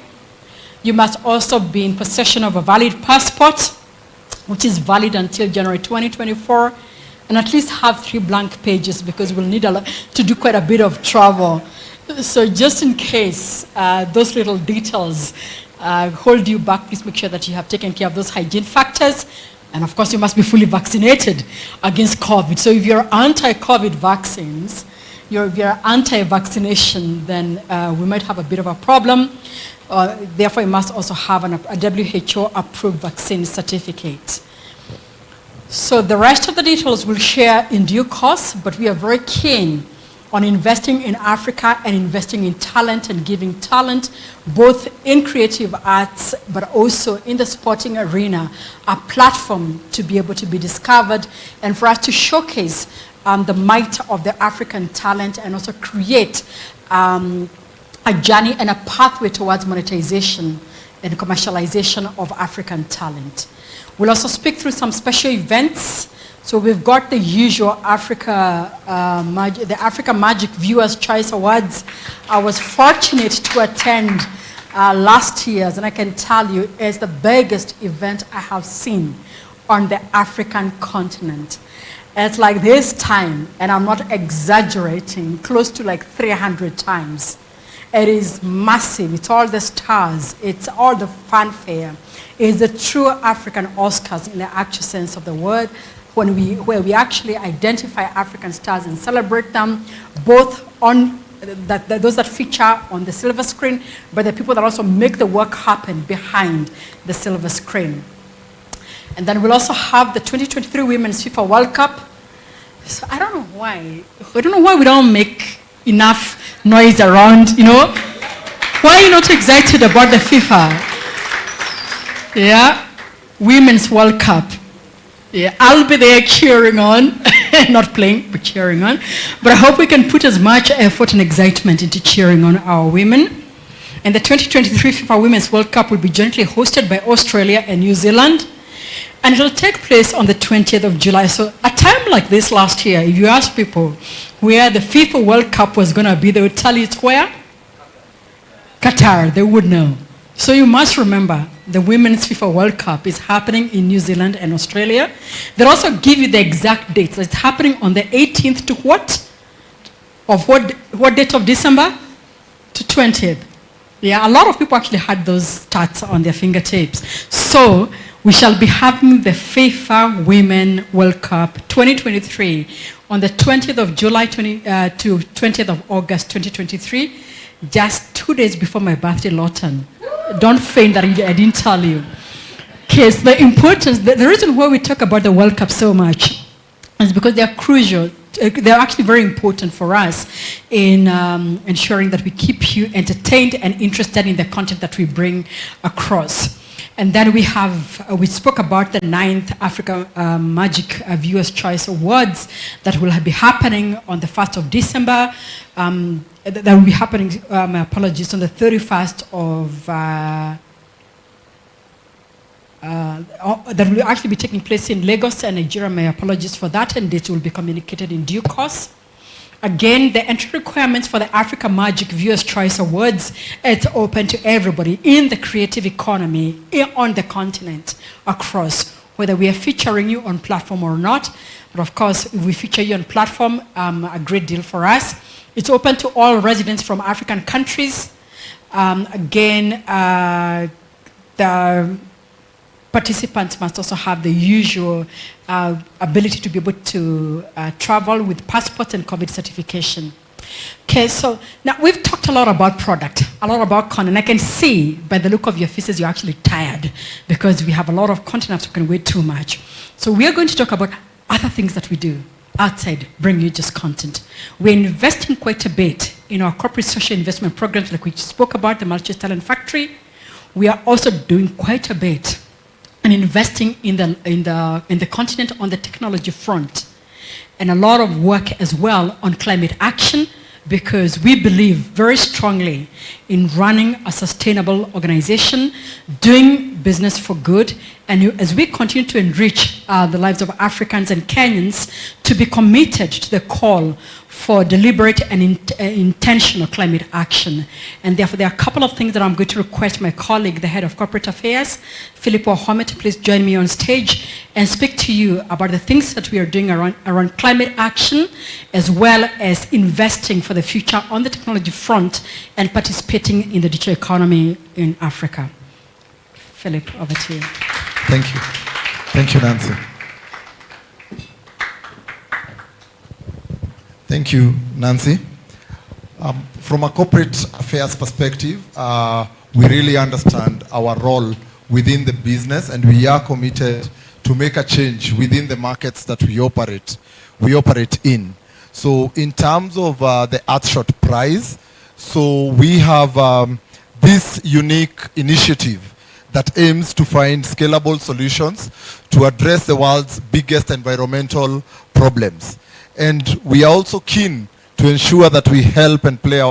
You must also be in possession of a valid passport, which is valid until January 2024, and at least have 3 blank pages because we'll need to do quite a bit of travel. So just in case those little details hold you back, please make sure that you have taken care of those hygiene factors. And of course, you must be fully vaccinated against COVID. So if you're anti-COVID vaccines, if you're anti-vaccination, then we might have a bit of a problem. Therefore, you must also have a WHO-approved vaccine certificate. So the rest of the details we'll share in due course, but we are very keen on investing in Africa and investing in talent and giving talent, both in creative arts, but also in the sporting arena, a platform to be able to be discovered and for us to showcase the might of the African talent and also create a journey and a pathway towards monetization and commercialization of African talent. We'll also speak through some special events. So we've got the usual the Africa Magic Viewers' Choice Awards. I was fortunate to attend last year's, and I can tell you it's the biggest event I have seen on the African continent. At like this time, and I'm not exaggerating, close to like 300 times. It is massive. It's all the stars. It's all the fanfare. It's the true African Oscars in the actual sense of the word, where we actually identify African stars and celebrate them, both on those that feature on the silver screen, but the people that also make the work happen behind the silver screen. And then we'll also have the 2023 Women's FIFA World Cup. So I don't know why. I don't know why we don't make enough noise around, you know. Why are you not excited about the FIFA? Yeah, Women's World Cup. Yeah, I'll be there cheering on, not playing, but cheering on. But I hope we can put as much effort and excitement into cheering on our women. And the 2023 FIFA Women's World Cup will be jointly hosted by Australia and New Zealand. And it will take place on the 20th of July. So a time like this last year, if you ask people where the FIFA World Cup was going to be, they would tell you it's where? Qatar, they would know. So you must remember the Women's FIFA World Cup is happening in New Zealand and Australia. They'll also give you the exact dates. It's happening on the 18th to what? Of what date of December? To 20th. Yeah, a lot of people actually had those stats on their fingertips. So we shall be having the FIFA Women World Cup 2023 on the 20th of July to 20th of August 2023, just 2 days before my birthday, Lawton. Don't feign that I didn't tell you. Okay, so the importance, the reason why we talk about the World Cup so much is because they are crucial. They're actually very important for us in ensuring that we keep you entertained and interested in the content that we bring across. And then we spoke about the 9th Africa Magic Viewers' Choice Awards that will be happening on the 1st of December. That will be happening, my apologies, on the 31st of, that will actually be taking place in Lagos and Nigeria. My apologies for that, and this will be communicated in due course. Again, the entry requirements for the Africa Magic Viewers' Choice Awards, it's open to everybody in the creative economy on the continent across, whether we are featuring you on platform or not. But of course, if we feature you on platform, a great deal for us. It's open to all residents from African countries. Again, the participants must also have the usual ability to be able to travel with passports and COVID certification. Okay, so now we've talked a lot about product, a lot about content. I can see by the look of your faces you're actually tired because we have a lot of content I've spoken way too much. So we are going to talk about other things that we do outside bring you just content. We're investing quite a bit in our corporate social investment programs like we spoke about, the Multi Talent Factory. We are also doing quite a bit and investing in the continent on the technology front, and a lot of work as well on climate action, because we believe very strongly in running a sustainable organization, doing business for good, and as we continue to enrich the lives of Africans and Kenyans, to be committed to the call for deliberate and intentional climate action. And therefore, there are a couple of things that I'm going to request my colleague, the head of corporate affairs, Philip Wahome, to please join me on stage and speak to you about the things that we are doing around climate action, as well as investing for the future on the technology front and participating in the digital economy in Africa. Philip, over to you. Thank you. Thank you, Nancy. Thank you, Nancy. From a corporate affairs perspective, we really understand our role within the business, and we are committed to make a change within the markets that we operate in. So in terms of the Earthshot Prize, so we have this unique initiative that aims to find scalable solutions to address the world's biggest environmental problems. And we are also keen to ensure that we help and play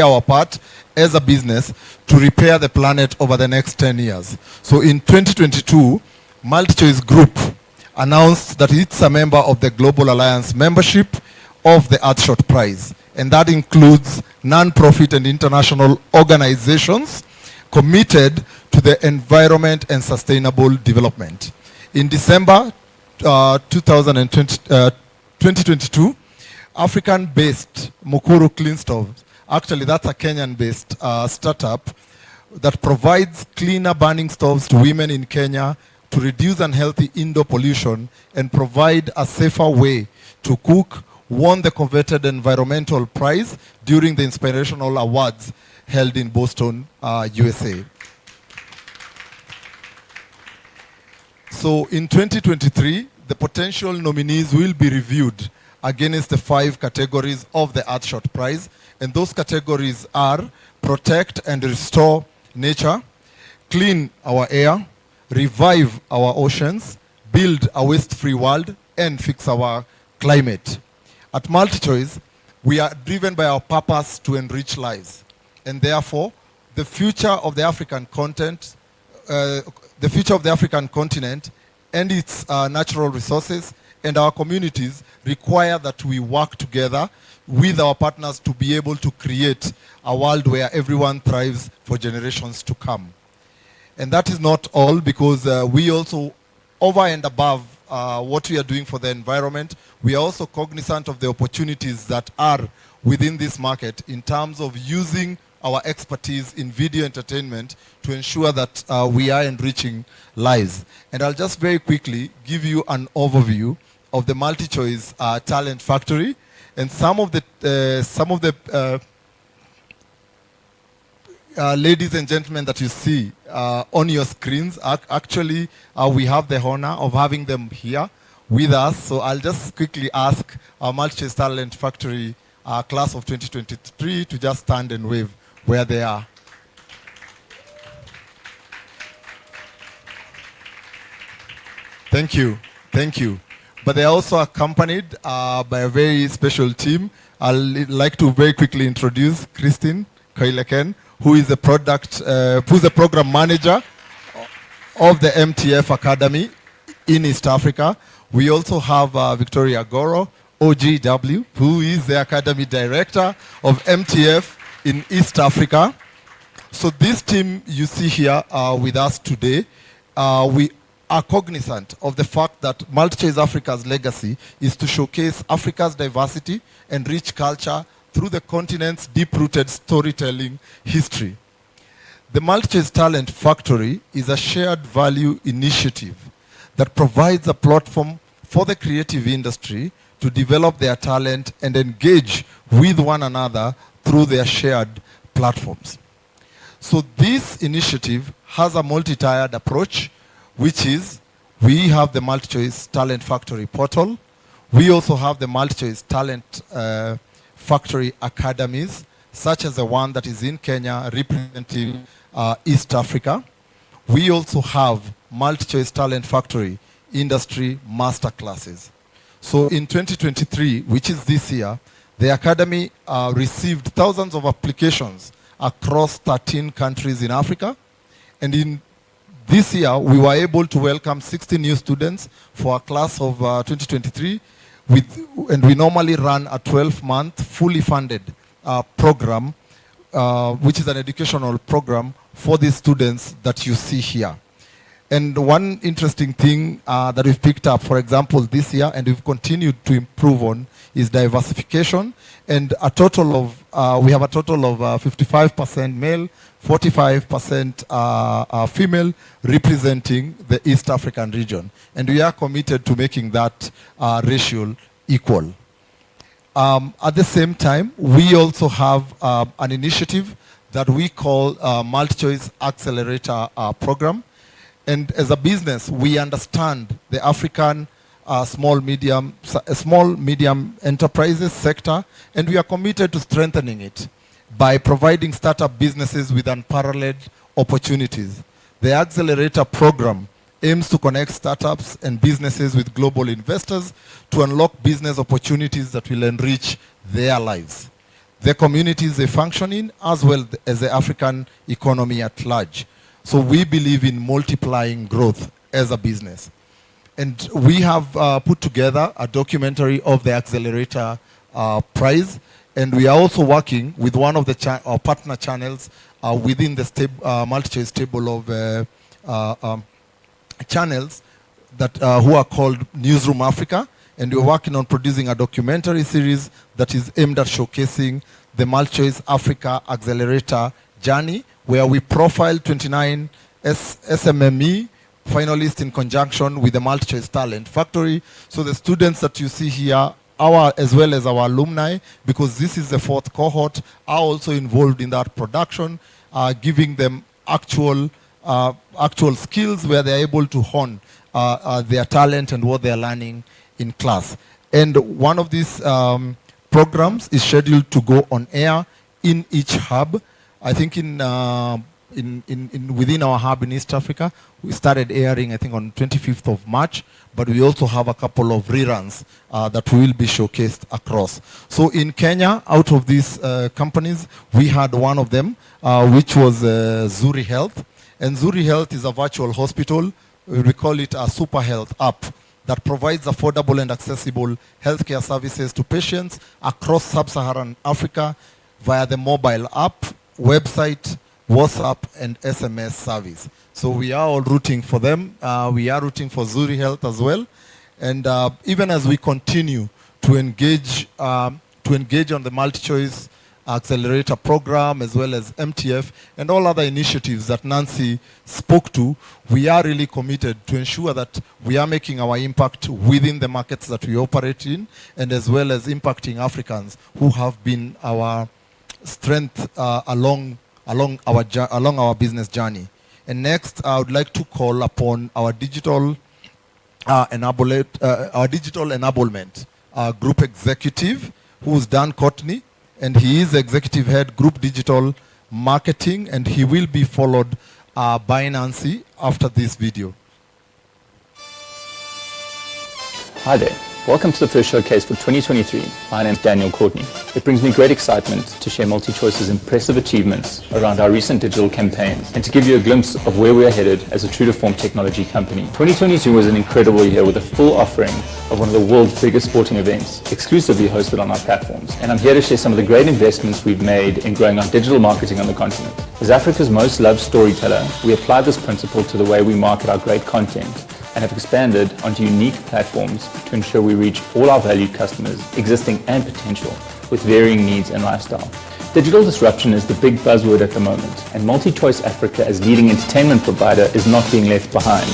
our part as a business to repair the planet over the next 10 years. So in 2022, MultiChoice Group announced that it's a member of the Global Alliance membership of the Earthshot Prize. And that includes non-profit and international organizations committed to the environment and sustainable development. In December 2022, 2022, African-based Mukuru Clean Stoves. Actually, that's a Kenyan-based startup that provides cleaner burning stoves to women in Kenya to reduce unhealthy indoor pollution and provide a safer way to cook, won the coveted environmental prize during the Inspirational Awards held in Boston, USA. So in 2023, the potential nominees will be reviewed against the 5 categories of the Earthshot Prize. And those categories are protect and restore nature, clean our air, revive our oceans, build a waste-free world, and fix our climate. At MultiChoice, we are driven by our purpose to enrich lives. And therefore, the future of the African continent and its natural resources and our communities require that we work together with our partners to be able to create a world where everyone thrives for generations to come. And that is not all, because we also, over and above what we are doing for the environment, we are also cognizant of the opportunities that are within this market in terms of using our expertise in video entertainment to ensure that we are enriching lives. And I'll just very quickly give you an overview of the MultiChoice Talent Factory, and some of the ladies and gentlemen that you see on your screens. Actually, we have the honor of having them here with us. So I'll just quickly ask our MultiChoice Talent Factory class of 2023 to just stand and wave where they are. Thank you. Thank you. But they are also accompanied by a very special team. I'd like to very quickly introduce Christine Koileken, who is the program manager of the MTF Academy in East Africa. We also have Victoria Goro, OGW, who is the Academy Director of MTF in East Africa. So this team you see here with us today, we are cognizant of the fact that MultiChoice Africa's legacy is to showcase Africa's diversity and rich culture through the continent's deep-rooted storytelling history. The MultiChoice Talent Factory is a shared value initiative that provides a platform for the creative industry to develop their talent and engage with one another through their shared platforms. So this initiative has a multi-tiered approach, which is we have the MultiChoice Talent Factory portal. We also have the MultiChoice Talent Factory Academies, such as the one that is in Kenya representing East Africa. We also have MultiChoice Talent Factory Industry Masterclasses. So in 2023, which is this year, the Academy received thousands of applications across 13 countries in Africa. And in this year, we were able to welcome 60 new students for a class of 2023, and we normally run a 12-month fully funded program, which is an educational program for these students that you see here. And one interesting thing that we've picked up, for example, this year, and we've continued to improve on, is diversification. And a total of, we have a total of 55% male, 45% female, representing the East African region. And we are committed to making that ratio equal. At the same time, we also have an initiative that we call MultiChoice Accelerator Program. And as a business, we understand the African small medium enterprises sector, and we are committed to strengthening it by providing startup businesses with unparalleled opportunities. The Accelerator Program aims to connect startups and businesses with global investors to unlock business opportunities that will enrich their lives, the communities they function in, as well as the African economy at large. So we believe in multiplying growth as a business. And we have put together a documentary of the Accelerator Prize, and we are also working with one of the our partner channels within the MultiChoice stable of channels that who are called Newsroom Africa, and we're working on producing a documentary series that is aimed at showcasing the MultiChoice Africa Accelerator journey, where we profile 29 SMME finalists in conjunction with the MultiChoice Talent Factory. So the students that you see here, as well as our alumni, because this is the 4th cohort, are also involved in that production, giving them actual skills where they're able to hone their talent and what they're learning in class. And one of these programs is scheduled to go on air in each hub. I think within our hub in East Africa, we started airing, I think, on 25th of March, but we also have a couple of reruns that will be showcased across. So in Kenya, out of these companies, we had one of them, which was Zuri Health. And Zuri Health is a virtual hospital. We call it a super health app that provides affordable and accessible healthcare services to patients across sub-Saharan Africa via the mobile app, website, WhatsApp, and SMS service. So we are all rooting for them. We are rooting for Zuri Health as well. And even as we continue to engage on the MultiChoice Accelerator program, as well as MTF and all other initiatives that Nancy spoke to, we are really committed to ensure that we are making our impact within the markets that we operate in, and as well as impacting Africans who have been our strength along our business journey. And next, I would like to call upon our digital enablement group executive, who's Dan Courtney, and he is executive head group digital marketing, and he will be followed by Nancy after this video. Hi there. Welcome to the first showcase for 2023. My name is Daniel Courtney. It brings me great excitement to share MultiChoice's impressive achievements around our recent digital campaigns and to give you a glimpse of where we are headed as a true-to-form technology company. 2022 was an incredible year with a full offering of one of the world's biggest sporting events, exclusively hosted on our platforms. And I'm here to share some of the great investments we've made in growing our digital marketing on the continent. As Africa's most loved storyteller, we applied this principle to the way we market our great content and have expanded onto unique platforms to ensure we reach all our valued customers, existing and potential, with varying needs and lifestyle. Digital disruption is the big buzzword at the moment, and MultiChoice Africa as leading entertainment provider is not being left behind.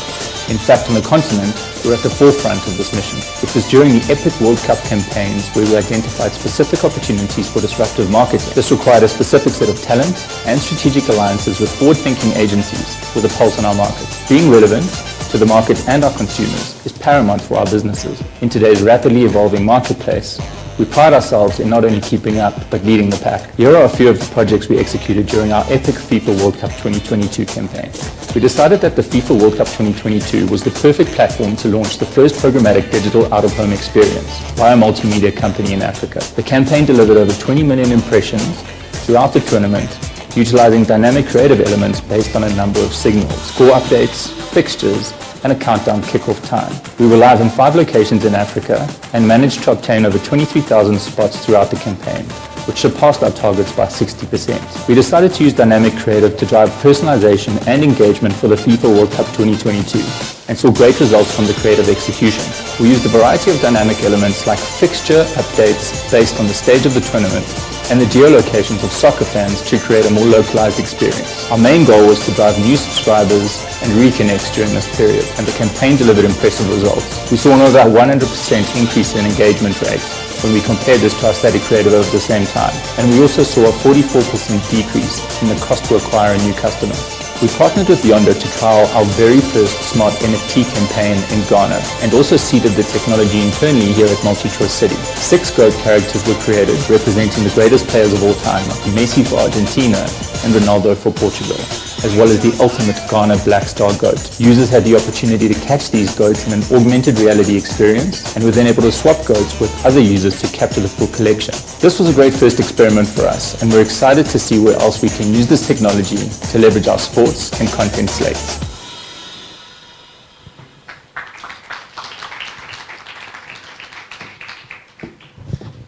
In fact, on the continent, we're at the forefront of this mission. It was during the Epic World Cup campaigns where we identified specific opportunities for disruptive marketing. This required a specific set of talent and strategic alliances with forward-thinking agencies with a pulse on our market. Being relevant to the market and our consumers is paramount for our businesses. In today's rapidly evolving marketplace, we pride ourselves in not only keeping up, but leading the pack. Here are a few of the projects we executed during our epic FIFA World Cup 2022 campaign. We decided that the FIFA World Cup 2022 was the perfect platform to launch the first programmatic digital out-of-home experience by a multimedia company in Africa. The campaign delivered over 20 million impressions throughout the tournament, utilizing dynamic creative elements based on a number of signals, score updates, fixtures, and a countdown kickoff time. We were live in 5 locations in Africa and managed to obtain over 23,000 spots throughout the campaign, which surpassed our targets by 60%. We decided to use dynamic creative to drive personalization and engagement for the FIFA World Cup 2022 and saw great results from the creative execution. We used a variety of dynamic elements like fixture updates based on the stage of the tournament and the geolocations of soccer fans to create a more localized experience. Our main goal was to drive new subscribers and reconnects during this period, and the campaign delivered impressive results. We saw an over 100% increase in engagement rates when we compared this to our static creative over the same time, and we also saw a 44% decrease in the cost to acquire a new customer. We partnered with Yondo to trial our very first smart NFT campaign in Ghana and also seeded the technology internally here at MultiChoice City. 6 GOAT characters were created representing the greatest players of all time, like Messi for Argentina and Ronaldo for Portugal, as well as the ultimate Ghana Black Star GOAT. Users had the opportunity to catch these GOATs in an augmented reality experience and were then able to swap GOATs with other users to capture the full collection. This was a great first experiment for us, and we're excited to see where else we can use this technology to leverage our sports and content slates.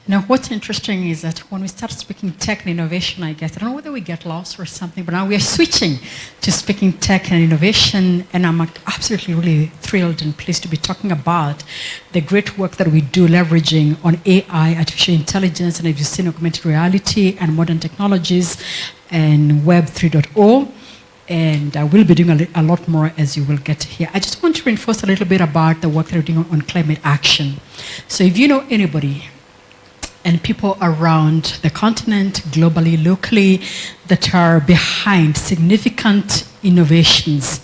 Now, what's interesting is that when we start speaking tech and innovation, I guess, I don't know whether we get lost or something, but now we are switching to speaking tech and innovation, and I'm absolutely really thrilled and pleased to be talking about the great work that we do leveraging on AI, artificial intelligence, and as you've seen, augmented reality and modern technologies and Web 3.0. And I will be doing a lot more as you will get here. I just want to reinforce a little bit about the work that we're doing on climate action. So if you know anybody and people around the continent, globally, locally, that are behind significant innovations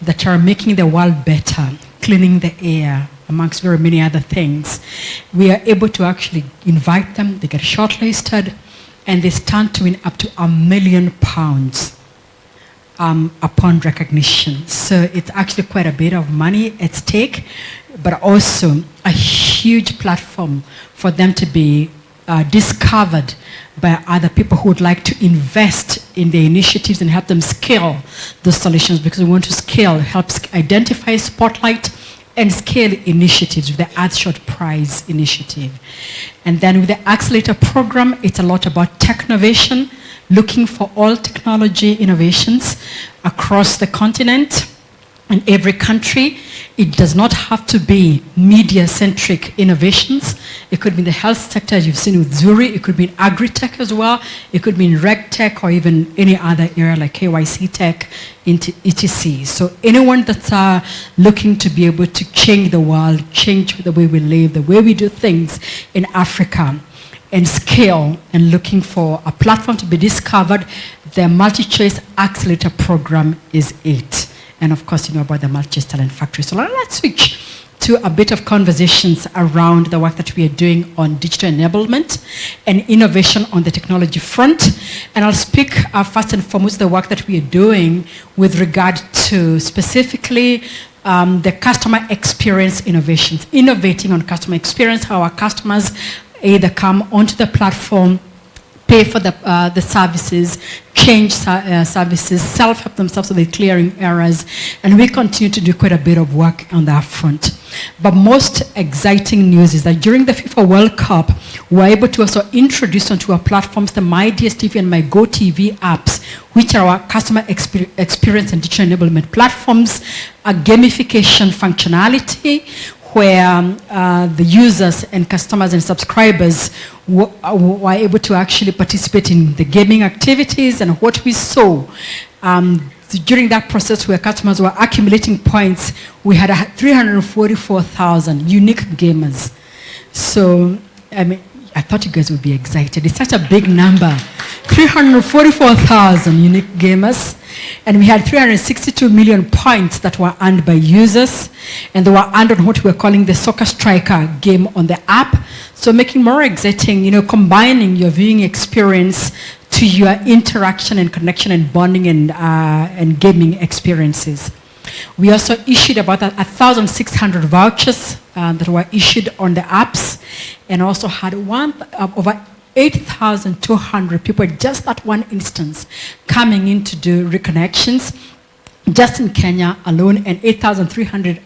that are making the world better, cleaning the air, amongst very many other things, we are able to actually invite them, they get shortlisted, and they stand to win up to £1 million upon recognition. So it's actually quite a bit of money at stake, but also a huge platform for them to be discovered by other people who would like to invest in the initiatives and help them scale the solutions, because we want to scale, helps identify, spotlight, and scale initiatives with the Earthshot Prize initiative. And then with the Accelerator program, it's a lot about technovation, looking for all technology innovations across the continent in every country. It does not have to be media-centric innovations. It could be in the health sector, as you've seen with Zuri. It could be in agri-tech as well. It could be in reg-tech or even any other area like KYC tech, etc. So anyone that's looking to be able to change the world, change the way we live, the way we do things in Africa, and scale, and looking for a platform to be discovered, the MultiChoice Accelerator program is it. And of course, you know about the MultiChoice Talent Factory. So let's switch to a bit of conversations around the work that we are doing on digital enablement and innovation on the technology front. And I'll speak first and foremost the work that we are doing with regard to specifically the customer experience innovations, innovating on customer experience, how our customers either come onto the platform, pay for the services, change services, self-help themselves so they're clearing errors, and we continue to do quite a bit of work on that front. But most exciting news is that during the FIFA World Cup, we're able to also introduce onto our platforms the MyDSTV and MyGoTV apps, which are our customer experience and digital enablement platforms, a gamification functionality, where the users and customers and subscribers were able to actually participate in the gaming activities. And what we saw during that process where customers were accumulating points, we had 344,000 unique gamers. So, I mean, I thought you guys would be excited. It's such a big number. 344,000 unique gamers. And we had 362 million points that were earned by users. And they were earned on what we're calling the Soccer Striker game on the app. So making more exciting, you know, combining your viewing experience to your interaction and connection and bonding and gaming experiences. We also issued about 1,600 vouchers that were issued on the apps, and also had over 8,200 people, just that one instance, coming in to do reconnections. Just in Kenya alone, and 8,300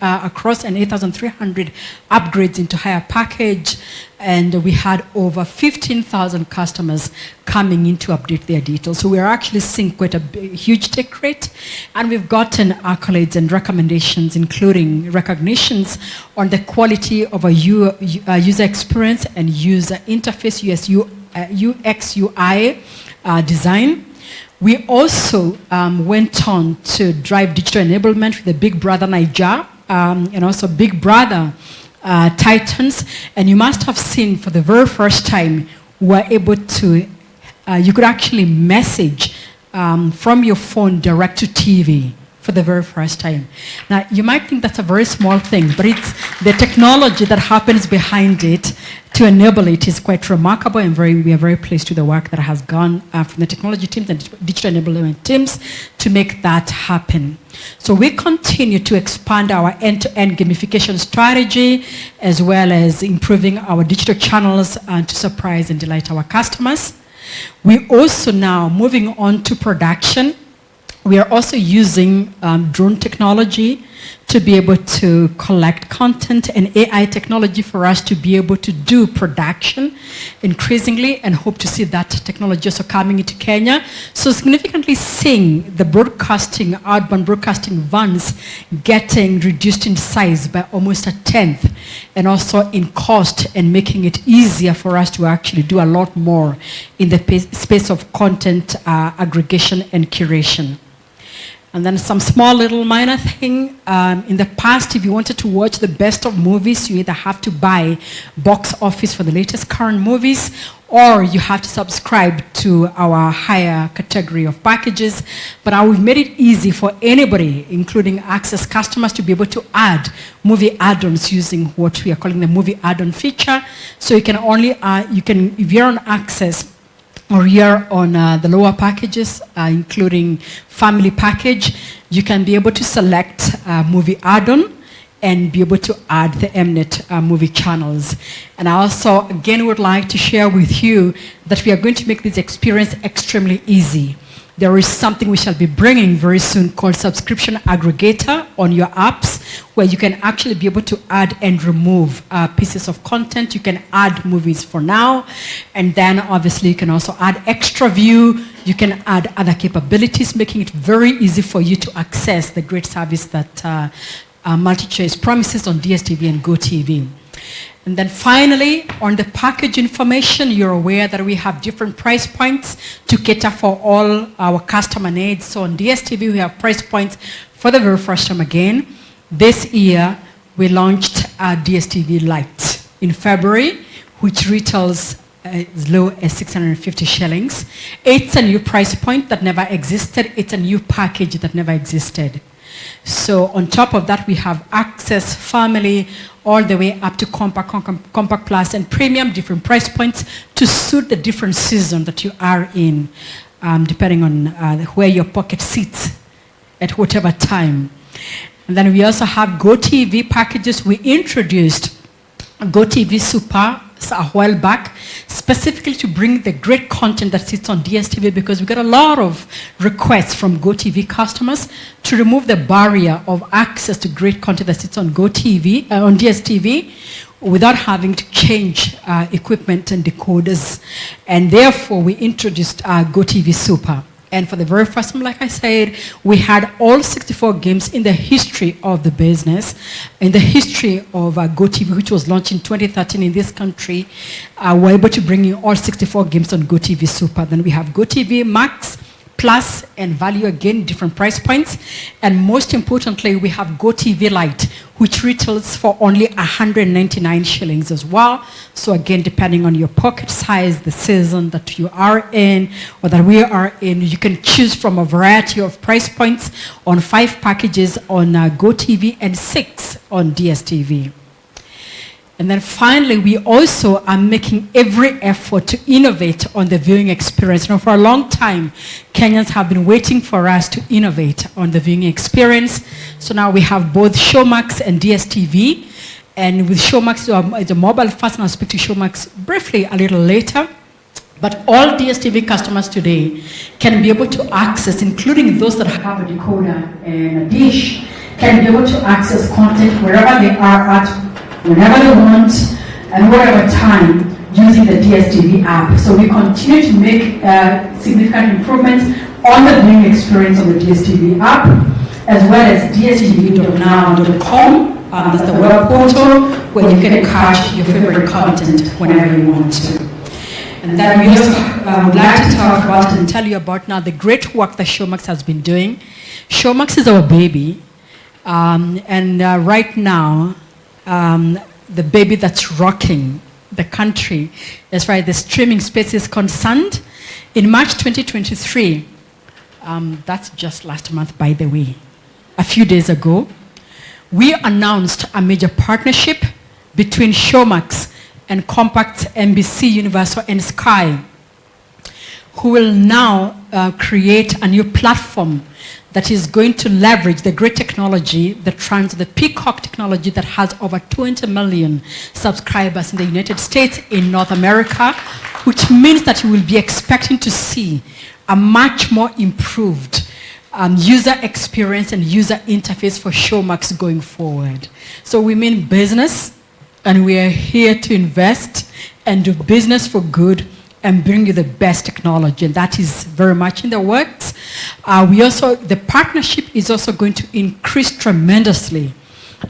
across, and 8,300 upgrades into higher package, and we had over 15,000 customers coming in to update their details. So we're actually seeing quite a huge take rate, and we've gotten accolades and recommendations, including recognitions on the quality of a user experience and user interface, UX UI design. We also went on to drive digital enablement with the Big Brother Naija and also Big Brother Titans. And you must have seen for the very first time, we were able to, you could actually message from your phone direct to TV for the very first time. Now, you might think that's a very small thing, but it's the technology that happens behind it to enable it is quite remarkable, and we are very pleased with the work that has gone from the technology teams and digital enablement teams to make that happen. So we continue to expand our end-to-end gamification strategy, as well as improving our digital channels to surprise and delight our customers. We also now, moving on to production, we are also using drone technology to be able to collect content, and AI technology for us to be able to do production increasingly, and hope to see that technology also coming into Kenya. So significantly seeing the broadcasting, outbound broadcasting vans getting reduced in size by almost 1/10, and also in cost, and making it easier for us to actually do a lot more in the space of content aggregation and curation. And then some small little minor thing. In the past, if you wanted to watch the best of movies, you either have to buy box office for the latest current movies, or you have to subscribe to our higher category of packages. But now we've made it easy for anybody, including Access customers, to be able to add movie add-ons using what we are calling the movie add-on feature. So you can only, if you're on Access, or you're on the lower packages, including family package, you can be able to select movie add-on and be able to add the Mnet movie channels. And I also, again, would like to share with you that we are going to make this experience extremely easy. There is something we shall be bringing very soon called Subscription Aggregator on your apps, where you can actually be able to add and remove pieces of content. You can add movies for now, and then obviously you can also add extra view. You can add other capabilities, making it very easy for you to access the great service that MultiChoice promises on DSTV and GoTV. And then finally, on the package information, you're aware that we have different price points to cater for all our customer needs. So on DSTV, we have price points for the very first time again. This year, we launched DSTV Lite in February, which retails as low as 650 shillings. It's a new price point that never existed. It's a new package that never existed. So on top of that, we have Access Family, all the way up to Compact Plus and Premium, different price points to suit the different season that you are in, depending on where your pocket sits at whatever time. And then we also have GoTV packages. We introduced GoTV Super a while back, specifically to bring the great content that sits on DSTV, because we got a lot of requests from GoTV customers to remove the barrier of access to great content that sits on GoTV, on DSTV, without having to change equipment and decoders. And therefore, we introduced GoTV Super. And for the very first time, like I said, we had all 64 games in the history of the business, in the history of GoTV, which was launched in 2013 in this country. We're able to bring in all 64 games on GoTV Super. Then we have GoTV Max, Plus, and Value, again, different price points. And most importantly, we have GoTV Lite, which retails for only 199 shillings as well. So again, depending on your pocket size, the season that you are in, or that we are in, you can choose from a variety of price points on 5 packages on GoTV and 6 on DSTV. And then finally, we also are making every effort to innovate on the viewing experience. Now, for a long time, Kenyans have been waiting for us to innovate on the viewing experience. So now we have both Showmax and DSTV. And with Showmax, it's a mobile first, and I'll speak to Showmax briefly a little later. But all DSTV customers today can be able to access, including those that have a decoder and a dish, can be able to access content wherever they are at, whenever they want, and whatever time, using the DSTV app. So we continue to make significant improvements on the viewing experience on the DSTV app, as well as dstv.now.com. That's the web portal where you can catch your favorite content whenever you want to. And then we also would like to talk about and tell you about now the great work that Showmax has been doing. Showmax is our baby, and right now, the baby that's rocking the country as far as the streaming space is concerned. In March 2023, that's just last month, by the way, a few days ago, we announced a major partnership between Showmax and Compact, NBC, Universal, and Sky, who will now create a new platform that is going to leverage the great technology, the Peacock technology that has over 20 million subscribers in the United States, in North America, which means that you will be expecting to see a much more improved user experience and user interface for Showmax going forward. So we mean business, and we are here to invest and do business for good and bring you the best technology, and that is very much in the works. The partnership is also going to increase tremendously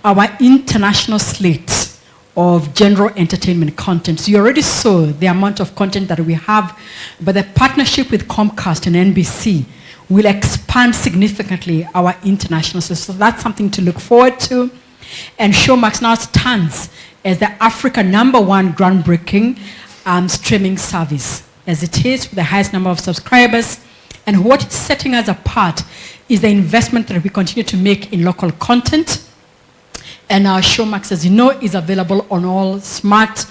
our international slate of general entertainment content. So you already saw the amount of content that we have, but the partnership with Comcast and NBC will expand significantly our international slate. So that's something to look forward to. And Showmax now stands as the Africa #1 groundbreaking streaming service, as it is with the highest number of subscribers. And what is setting us apart is the investment that we continue to make in local content. And our Showmax, as you know, is available on all smart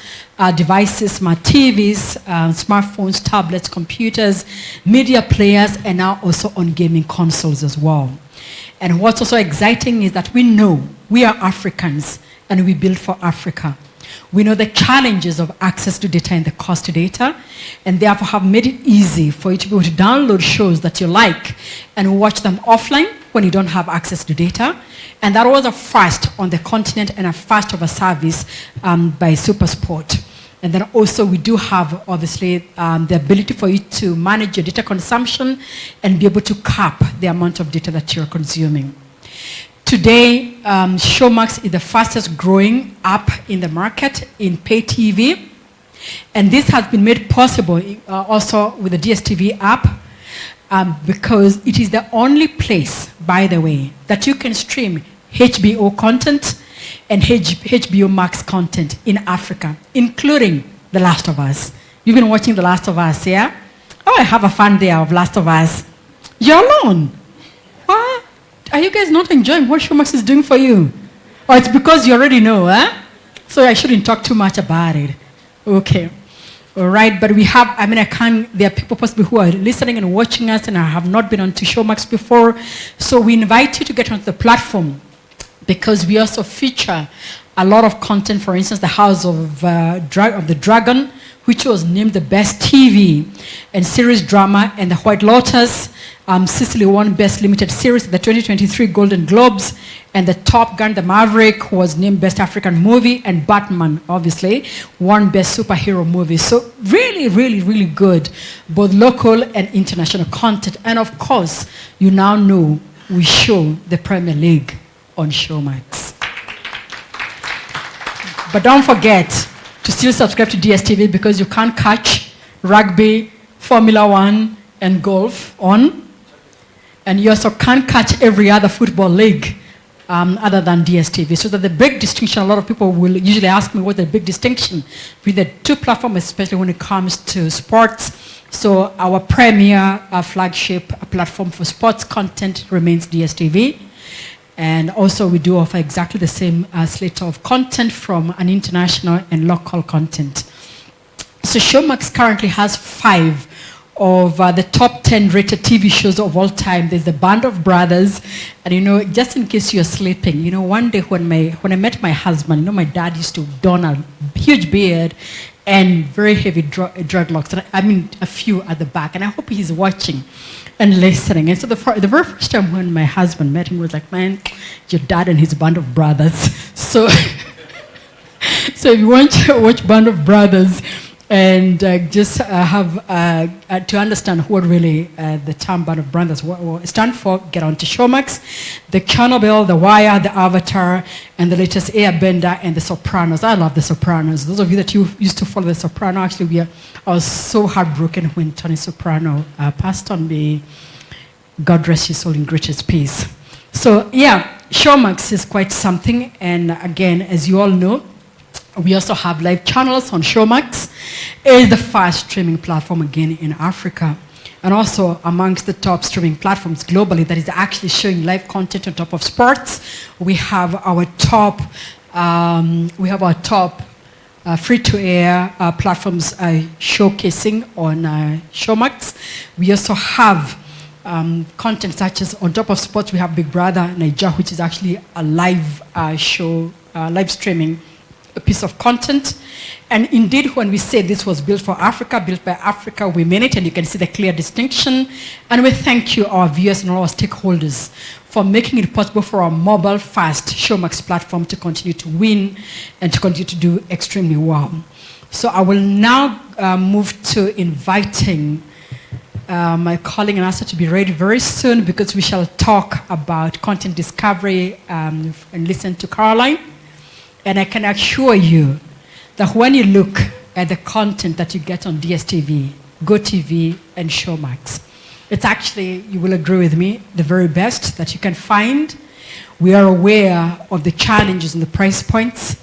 devices, smart TVs, smartphones, tablets, computers, media players, and now also on gaming consoles as well. And what's also exciting is that we know we are Africans and we build for Africa. We know the challenges of access to data and the cost to data, and therefore have made it easy for you to be able to download shows that you like and watch them offline when you don't have access to data. And that was a first on the continent and a first of a service by SuperSport. And then also we do have, obviously, the ability for you to manage your data consumption and be able to cap the amount of data that you're consuming. Today, Showmax is the fastest growing app in the market in pay TV. And this has been made possible also with the DSTV app because it is the only place, by the way, that you can stream HBO content and HBO Max content in Africa, including The Last of Us. You've been watching The Last of Us, yeah? Oh, I have a fan there of Last of Us. You're alone. What? Are you guys not enjoying what Showmax is doing for you? Or it's because you already know, eh? So I shouldn't talk too much about it. Okay. All right, but we have, there are people possibly who are listening and watching us and have not been onto Showmax before. So we invite you to get onto the platform because we also feature a lot of content. For instance, the House of the Dragon, which was named the best TV and series drama, and The White Lotus. Sicily won Best Limited Series at the 2023 Golden Globes, and the Top Gun, the Maverick, was named Best African Movie, and Batman, obviously, won Best Superhero Movie. So really, really, really good, both local and international content. And of course, you now know we show the Premier League on Showmax. But don't forget to still subscribe to DSTV because you can't catch rugby, Formula One, and golf on. And you also can't catch every other football league other than DSTV. So that the big distinction, a lot of people will usually ask me what the big distinction with the two platforms, especially when it comes to sports. So our premier flagship platform for sports content remains DSTV. And also we do offer exactly the same slate of content from an international and local content. So Showmax currently has 5 of the top 10 rated TV shows of all time. There's the Band of Brothers, and just in case you're sleeping, one day when I met my husband, my dad used to don a huge beard and very heavy dreadlocks, and a few at the back, and I hope he's watching and listening. And so the very first time when my husband met him, he was like, man, your dad and his Band of Brothers. So, so if you want to watch Band of Brothers, and just have to understand what really the term Band of Brothers stand for, get on to Showmax, the Chernobyl, The Wire, The Avatar, and the latest Airbender, and The Sopranos. I love The Sopranos. Those of you that used to follow The Sopranos, actually, I was so heartbroken when Tony Soprano passed on me. God rest his soul in greatest peace. So yeah, Showmax is quite something, and again, as you all know, we also have live channels on Showmax. It is the first streaming platform again in Africa, and also amongst the top streaming platforms globally that is actually showing live content on top of sports. We have our top free-to-air platforms showcasing on Showmax. We also have content such as on top of sports. We have Big Brother Naija, which is actually a live show, live streaming piece of content. And indeed, when we say this was built for Africa, built by Africa, we mean it, and you can see the clear distinction. And we thank you, our viewers and all our stakeholders, for making it possible for our mobile-fast Showmax platform to continue to win and to continue to do extremely well. So I will now move to inviting my colleague and Asa to be ready very soon, because we shall talk about content discovery and listen to Caroline. And I can assure you that when you look at the content that you get on DSTV, GoTV, and Showmax, it's actually, you will agree with me, the very best that you can find. We are aware of the challenges and the price points,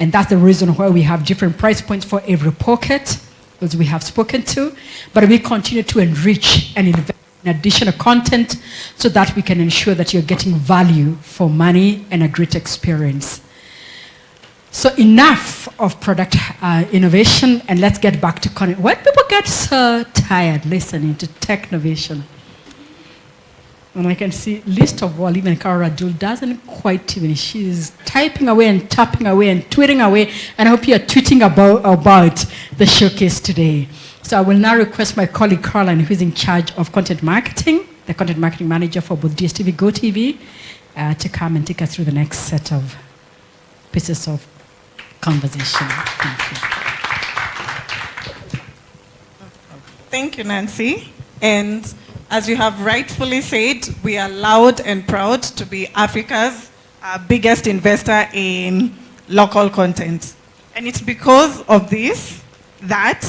and that's the reason why we have different price points for every pocket, as we have spoken to. But we continue to enrich and invest in additional content so that we can ensure that you're getting value for money and a great experience. So enough of product innovation, and let's get back to content. When people get so tired listening to Technovation, and I can see, least of all, even Cara Abdul doesn't quite even, she's typing away and tapping away and tweeting away, and I hope you're tweeting about the showcase today. So I will now request my colleague Caroline, who is in charge of content marketing, the content marketing manager for both DSTV and GoTV, to come and take us through the next set of pieces of conversation. Thank you. Thank you, Nancy. And as you have rightfully said, we are loud and proud to be Africa's biggest investor in local content. And it's because of this that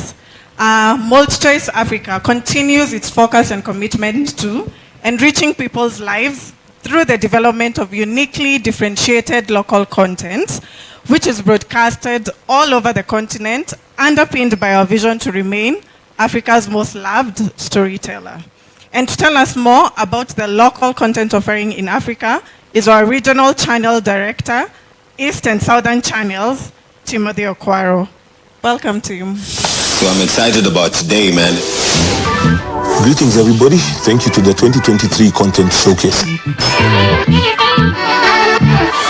MultiChoice Africa continues its focus and commitment to enriching people's lives through the development of uniquely differentiated local content, which is broadcasted all over the continent, underpinned by our vision to remain Africa's most loved storyteller. And to tell us more about the local content offering in Africa is our regional channel director, East and Southern Channels, Timothy Okwaro. Welcome, Tim. So I'm excited about today, man. Greetings, everybody. Thank you to the 2023 Content Showcase.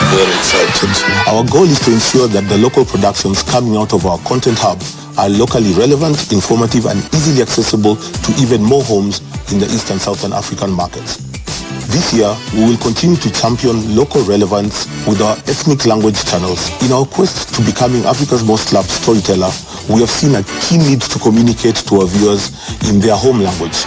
Very excited. Our goal is to ensure that the local productions coming out of our content hub are locally relevant, informative, and easily accessible to even more homes in the East and Southern African markets. This year, we will continue to champion local relevance with our ethnic language channels. In our quest to becoming Africa's most loved storyteller, we have seen a key need to communicate to our viewers in their home language.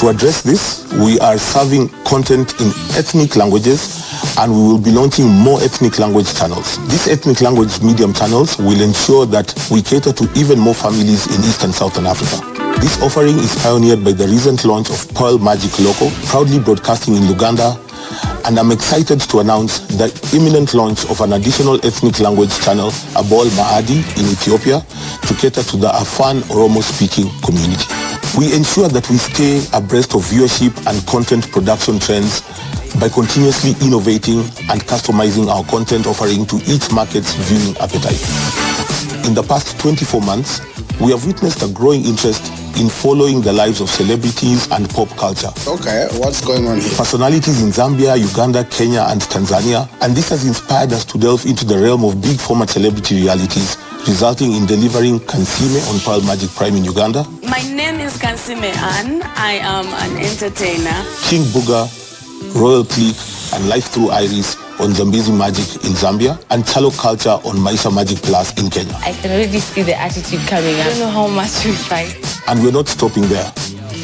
To address this, we are serving content in ethnic languages, and we will be launching more ethnic language channels. These ethnic language medium channels will ensure that we cater to even more families in East and Southern Africa. This offering is pioneered by the recent launch of Pearl Magic Loco, proudly broadcasting in Uganda, and I'm excited to announce the imminent launch of an additional ethnic language channel, Abol Maadi, in Ethiopia, to cater to the Afan Oromo-speaking community. We ensure that we stay abreast of viewership and content production trends by continuously innovating and customizing our content offering to each market's viewing appetite. In the past 24 months, we have witnessed a growing interest in following the lives of celebrities and pop culture. Okay, what's going on here? Personalities in Zambia, Uganda, Kenya, and Tanzania, and this has inspired us to delve into the realm of big format celebrity realities, resulting in delivering Kansime on Pearl Magic Prime in Uganda. My name is Kansime Ann. I am an entertainer. King Booga, Royal Clique, and Life Through Iris on Zambezi Magic in Zambia, and Chalo Culture on Maisha Magic Plus in Kenya. I can already see the attitude coming up. I don't know how much we fight. And we're not stopping there.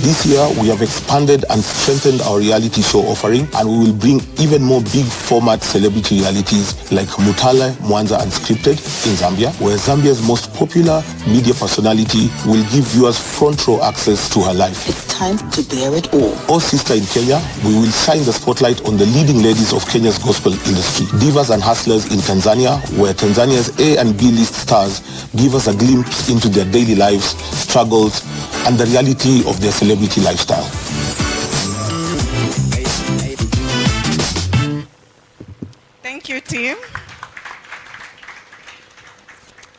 This year, we have expanded and strengthened our reality show offering, and we will bring even more big format celebrity realities like Mutale, Mwanza, and Scripted in Zambia, where Zambia's most popular media personality will give viewers front row access to her life. It's time to bear it all. Oh Sister in Kenya, we will shine the spotlight on the leading ladies of Kenya's gospel industry. Divas and Hustlers in Tanzania, where Tanzania's A and B list stars give us a glimpse into their daily lives, struggles, and the reality of their celebrity lifestyle. Thank you, team.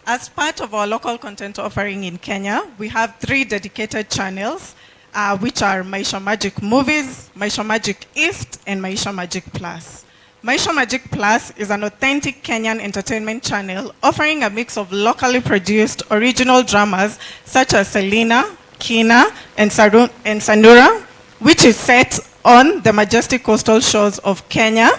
As part of our local content offering in Kenya, we have 3 dedicated channels, which are Maisha Magic Movies, Maisha Magic East, and Maisha Magic Plus. Maisha Magic Plus is an authentic Kenyan entertainment channel offering a mix of locally produced original dramas such as Selina, Kina, and Sanura, which is set on the majestic coastal shores of Kenya,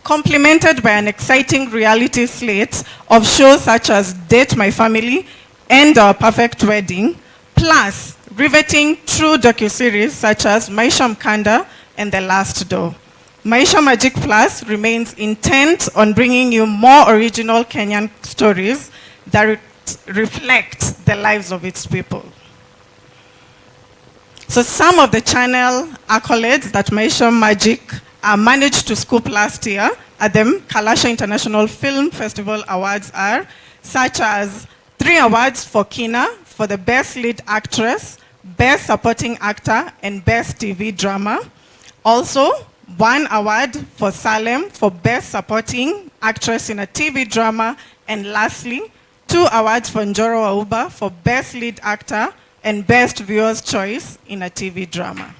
complemented by an exciting reality slate of shows such as Date My Family and Our Perfect Wedding, plus riveting true docuseries such as Maisha Mkanda and The Last Door. Maisha Magic Plus remains intent on bringing you more original Kenyan stories that reflect the lives of its people. So some of the channel accolades that Maisha Magic managed to scoop last year at the Kalasha International Film Festival Awards are such as 3 awards for Kina for the Best Lead Actress, Best Supporting Actor, and Best TV Drama. Also, 1 award for Salem for Best Supporting Actress in a TV Drama. And lastly, 2 awards for Njoro Auba for Best Lead Actor and Best Viewer's Choice in a TV Drama.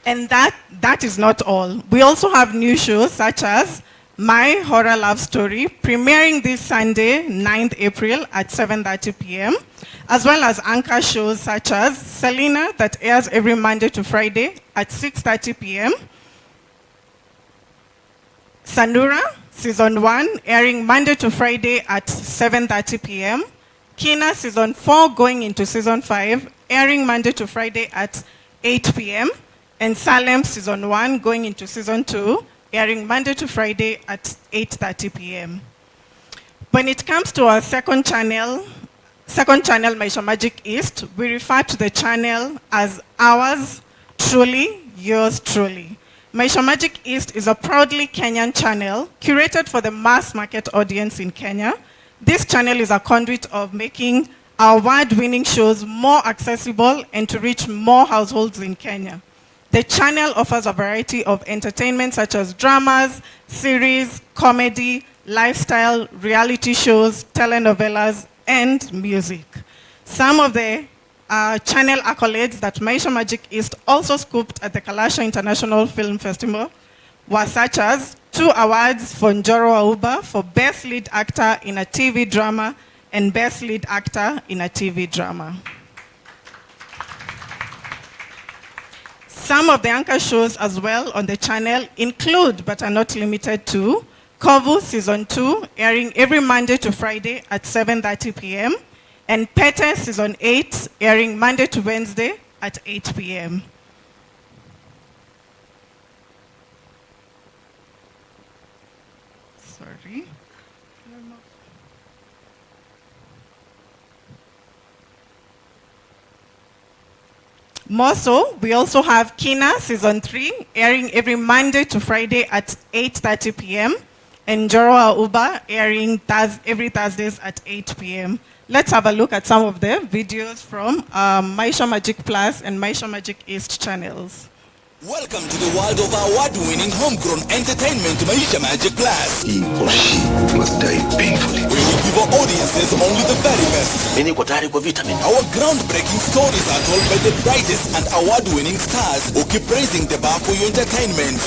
And that is not all. We also have new shows such as My Horror Love Story, premiering this Sunday, 9th April at 7:30 p.m., as well as anchor shows such as Selina, that airs every Monday to Friday at 6:30 p.m., Sanura, Season 1, airing Monday to Friday at 7:30 p.m., Kina, Season 4, going into Season 5, airing Monday to Friday at 8 p.m., and Salem, Season 1, going into Season 2, airing Monday to Friday at 8:30 p.m. When it comes to our second channel, Maisha Magic East, we refer to the channel as ours truly, yours truly. Maisha Magic East is a proudly Kenyan channel curated for the mass market audience in Kenya. This channel is a conduit of making our award-winning shows more accessible and to reach more households in Kenya. The channel offers a variety of entertainment such as dramas, series, comedy, lifestyle, reality shows, telenovelas, and music. Some of the channel accolades that Maisha Magic East also scooped at the Kalasha International Film Festival were such as 2 awards for Njoro Auba for Best Lead Actor in a TV Drama and Best Lead Actor in a TV Drama. Some of the anchor shows as well on the channel include, but are not limited to, Kovu Season 2, airing every Monday to Friday at 7:30 p.m., and Pete Season 8, airing Monday to Wednesday at 8 p.m. Sorry. More so, we also have Kina Season 3, airing every Monday to Friday at 8:30 p.m., and Njoro Auba, airing every Thursdays at 8 p.m. Let's have a look at some of the videos from Maisha Magic Plus and Maisha Magic East channels. Welcome to the world of award-winning homegrown entertainment, Maisha Magic Plus. He or she must die painfully. We will give our audiences only the very best. Our groundbreaking stories are told by the brightest and award-winning stars who keep raising the bar for your entertainment.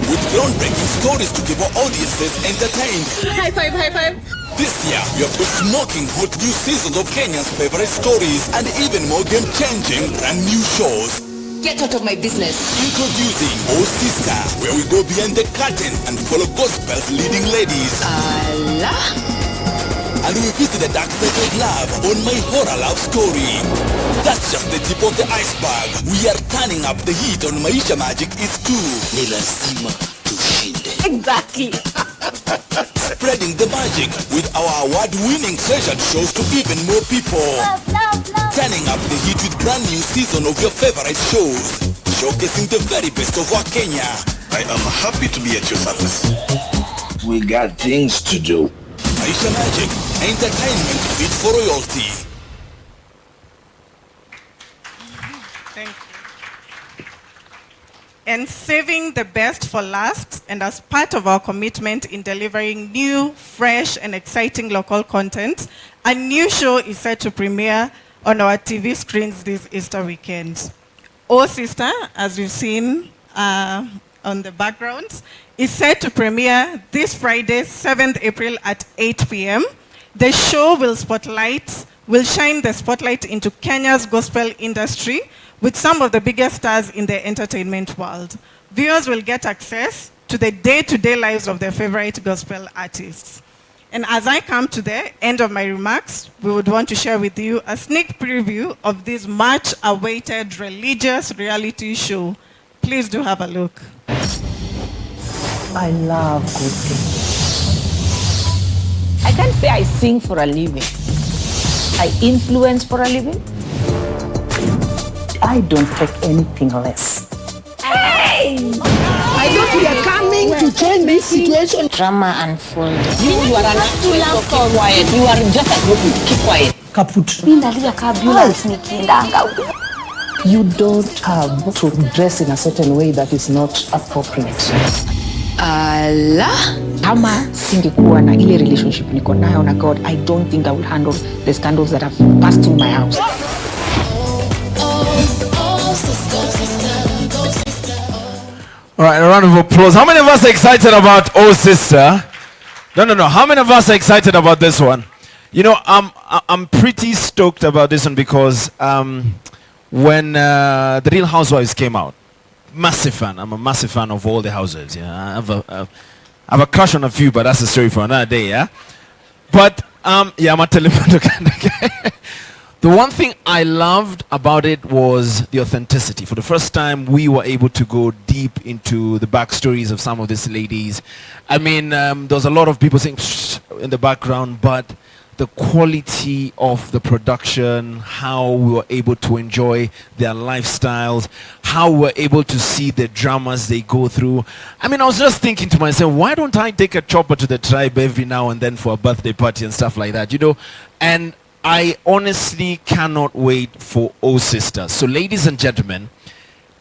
With groundbreaking stories to keep our audiences entertained. High five, high five. This year, we have got smoking hot new seasons of Kenya's favorite stories and even more game-changing brand new shows. Get out of my business. Introducing Oh Sister, where we go behind the curtain and follow gospel's leading ladies. Allah. And we visit the dark side of love on My Horror Love Story. That's just the tip of the iceberg. We are turning up the heat on Maisha Magic East 2. Ni lazima tushinde. Exactly. Spreading the magic with our award-winning treasured shows to even more people. Turning up the heat with brand new season of your favorite shows. Showcasing the very best of our Kenya. I am happy to be at your service. We got things to do. Maisha Magic, entertainment fit for royalty. Thank you. And saving the best for last, and as part of our commitment in delivering new, fresh, and exciting local content, a new show is set to premiere on our TV screens this Easter weekend. Oh Sister, as you've seen on the backgrounds, is set to premiere this Friday, 7th April at 8 p.m. The show will shine the spotlight into Kenya's gospel industry with some of the biggest stars in the entertainment world. Viewers will get access to the day-to-day lives of their favorite gospel artists. And as I come to the end of my remarks, we would want to share with you a sneak preview of this much-awaited religious reality show. Please do have a look. I love good things. I can't say I sing for a living. I influence for a living. I don't take anything less. Hey! I thought we are coming to change this situation. Drama unfolding. You are an actress, so keep quiet. You are just a group. Keep quiet. Kaput. You don't have to dress in a certain way that is not appropriate. Kama singekuwa na ile relationship niko nayo na God, I don't think I would handle the scandals that have passed through my house. All right, a round of applause. How many of us are excited about Oh Sister? No. How many of us are excited about this one? You know, I'm pretty stoked about this one because when The Real Housewives came out, massive fan. I'm a massive fan of all the houses. Yeah, I have a crush on a few, but that's a story for another day. Yeah, but yeah, I'm a telephone kind of guy. The one thing I loved about it was the authenticity. For the first time, we were able to go deep into the backstories of some of these ladies. I mean, there was a lot of people saying in the background, but the quality of the production, how we were able to enjoy their lifestyles, how we were able to see the dramas they go through. I mean, I was just thinking to myself, why don't I take a chopper to the tribe every now and then for a birthday party and stuff like that, you know? And I honestly cannot wait for Oh Sister. So ladies and gentlemen,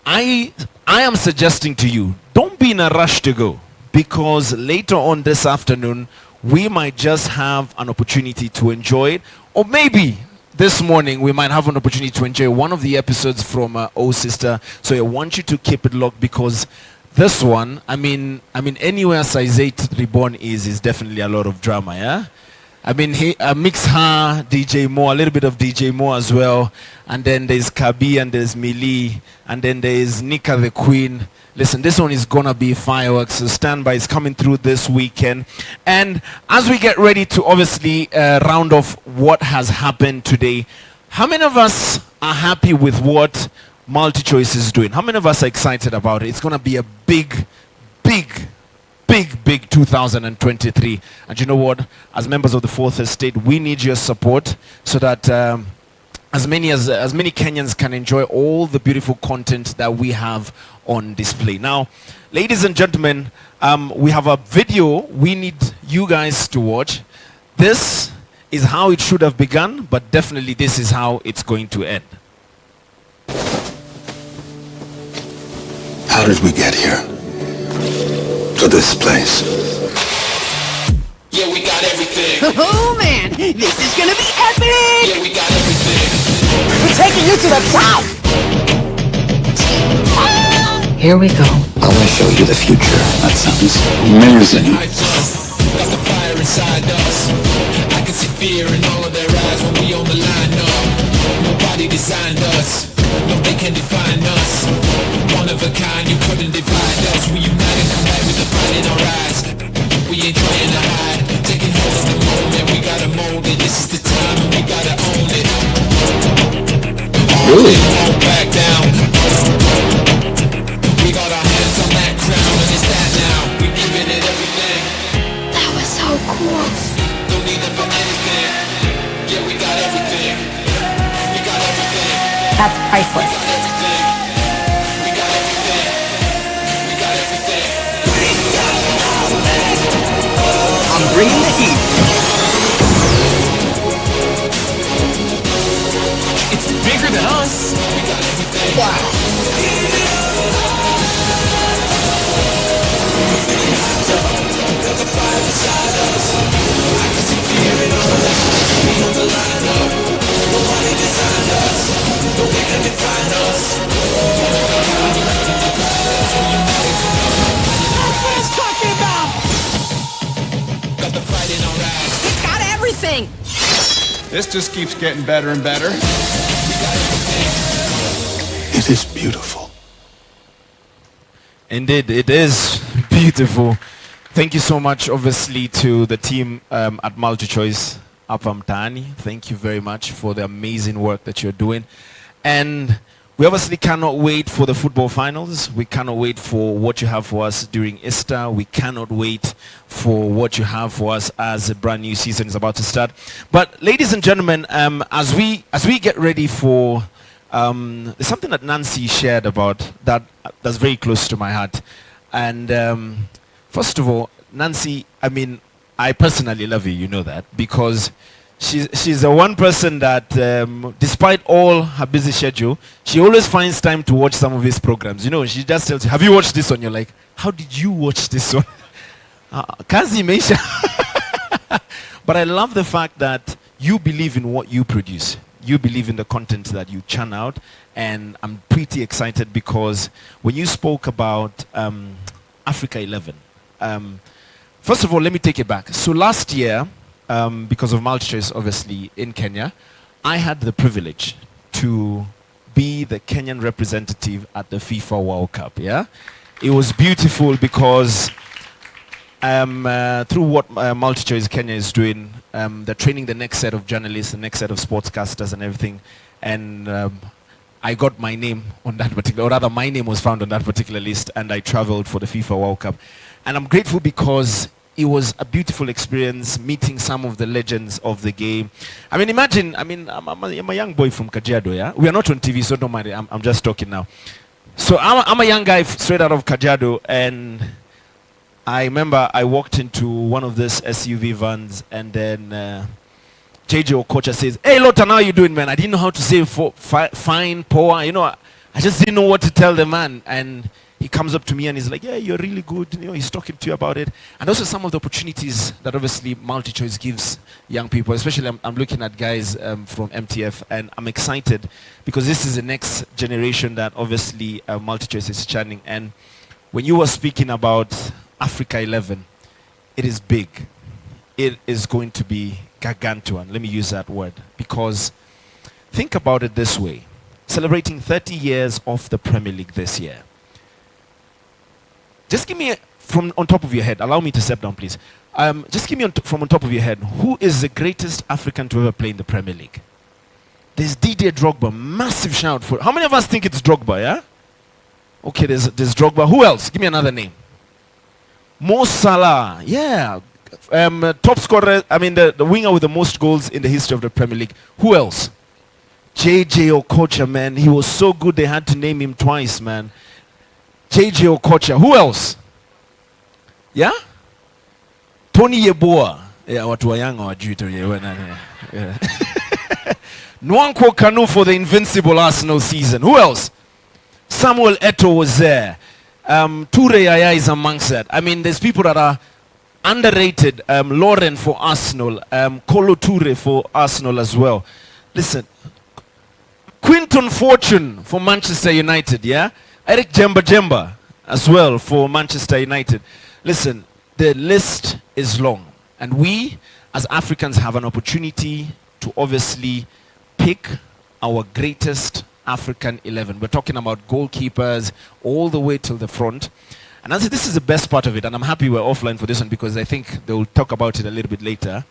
I am suggesting to you, don't be in a rush to go, because later on this afternoon, we might just have an opportunity to enjoy it, or maybe this morning we might have an opportunity to enjoy one of the episodes from Oh Sister. So I want you to keep it locked, because this one, I mean anywhere Size 8 Reborn is definitely a lot of drama, yeah? I mean, mix her, DJ Moore, a little bit of DJ Moore as well. And then there's Kabi and there's Millie. And then there's Nika the Queen. Listen, this one is going to be fireworks. So stand by. It's coming through this weekend. And as we get ready to obviously round off what has happened today, how many of us are happy with what MultiChoice is doing? How many of us are excited about it? It's going to be a big 2023. And you know what? As members of the Fourth Estate, we need your support so that as many Kenyans can enjoy all the beautiful content that we have on display. Now, ladies and gentlemen, we have a video we need you guys to watch. This is how it should have begun, but definitely this is how it's going to end. How did we get here? To this place. Yeah, we got everything. Oh man, this is gonna be epic! Yeah, we got everything. We're taking you to the top! Here we go. I want to show you the future. That sounds amazing. Got the fire inside us. I can see fear in all of their eyes when we on the line up. Nobody designed us. No, they can define us. One of a kind, you couldn't divide us. We unite and combine with the fight in our eyes. We ain't trying to hide. Taking hold of the moment, we gotta mold it. This is the time and we gotta own it. Really? Won't back down. We got our hands on that crown and it's that now. We giving it everything. That was so cool. Don't need them for anything. Yeah, we got everything. We got everything. That's priceless. Everything. We got everything. We got everything. I'm bringing the heat. It's bigger than us. We got everything. Wow. Got the fire inside us. I can see fear in all of us. We on the line up. Nobody designed us. No, they can define us. This just keeps getting better and better. It is beautiful. Indeed, it is beautiful. Thank you so much, obviously, to the team at MultiChoice, Apam Tani. Thank you very much for the amazing work that you're doing. And we obviously cannot wait for the football finals. We cannot wait for what you have for us during Easter. We cannot wait for what you have for us as a brand new season is about to start. But ladies and gentlemen, as we get ready for, there's something that Nancy shared about that's very close to my heart. And first of all, Nancy, I mean, I personally love you, you know that, because she's the one person that, despite all her busy schedule, she always finds time to watch some of his programs. You know, she just tells you, have you watched this one? You're like, how did you watch this one? Kazi Meisha. But I love the fact that you believe in what you produce. You believe in the content that you churn out. And I'm pretty excited because when you spoke about Africa 11, first of all, let me take it back. So last year, because of MultiChoice, obviously, in Kenya, I had the privilege to be the Kenyan representative at the FIFA World Cup, yeah? It was beautiful because through what MultiChoice Kenya is doing, they're training the next set of journalists, the next set of sportscasters and everything, and I got my name on that particular, or rather my name was found on that particular list, and I traveled for the FIFA World Cup. And I'm grateful because it was a beautiful experience meeting some of the legends of the game. I mean, imagine, I'm a young boy from Kajiado, yeah? We are not on TV, so don't mind, I'm just talking now. So I'm a young guy straight out of Kajiado, and I remember I walked into one of these SUV vans, and then JJ Okocha says, "Hey, Lotan, how you doing, man?" I didn't know how to say fine, poor, you know, I just didn't know what to tell the man. And he comes up to me and he's like, "Yeah, you're really good." You know, he's talking to you about it. And also some of the opportunities that obviously MultiChoice gives young people, especially I'm looking at guys from MTF, and I'm excited because this is the next generation that obviously MultiChoice is churning. And when you were speaking about Africa 11, it is big. It is going to be gargantuan. Let me use that word, because think about it this way. Celebrating 30 years of the Premier League this year. Just give me from on top of your head. Allow me to step down, please. Just give me from on top of your head. Who is the greatest African to ever play in the Premier League? There's Didier Drogba. Massive shout for. How many of us think it's Drogba? Yeah. Okay. There's Drogba. Who else? Give me another name. Mo Salah. Yeah. Top scorer. I mean the winger with the most goals in the history of the Premier League. Who else? JJ Okocha, man. He was so good they had to name him twice, man. JJ Okocha. Who else? Yeah? Tony Yeboah. Yeah, watu wa Yanga wajui Tony Yeboah. Nwankwo Kanu for the invincible Arsenal season. Who else? Samuel Eto'o was there. Toure Yaya is amongst that. I mean, there's people that are underrated. Lauren for Arsenal. Kolo Toure for Arsenal as well. Listen. Quinton Fortune for Manchester United, yeah? Eric Jemba as well for Manchester United. Listen, the list is long. And we, as Africans, have an opportunity to obviously pick our greatest African 11. We're talking about goalkeepers all the way till the front. And I say this is the best part of it, and I'm happy we're offline for this one because I think they'll talk about it a little bit later,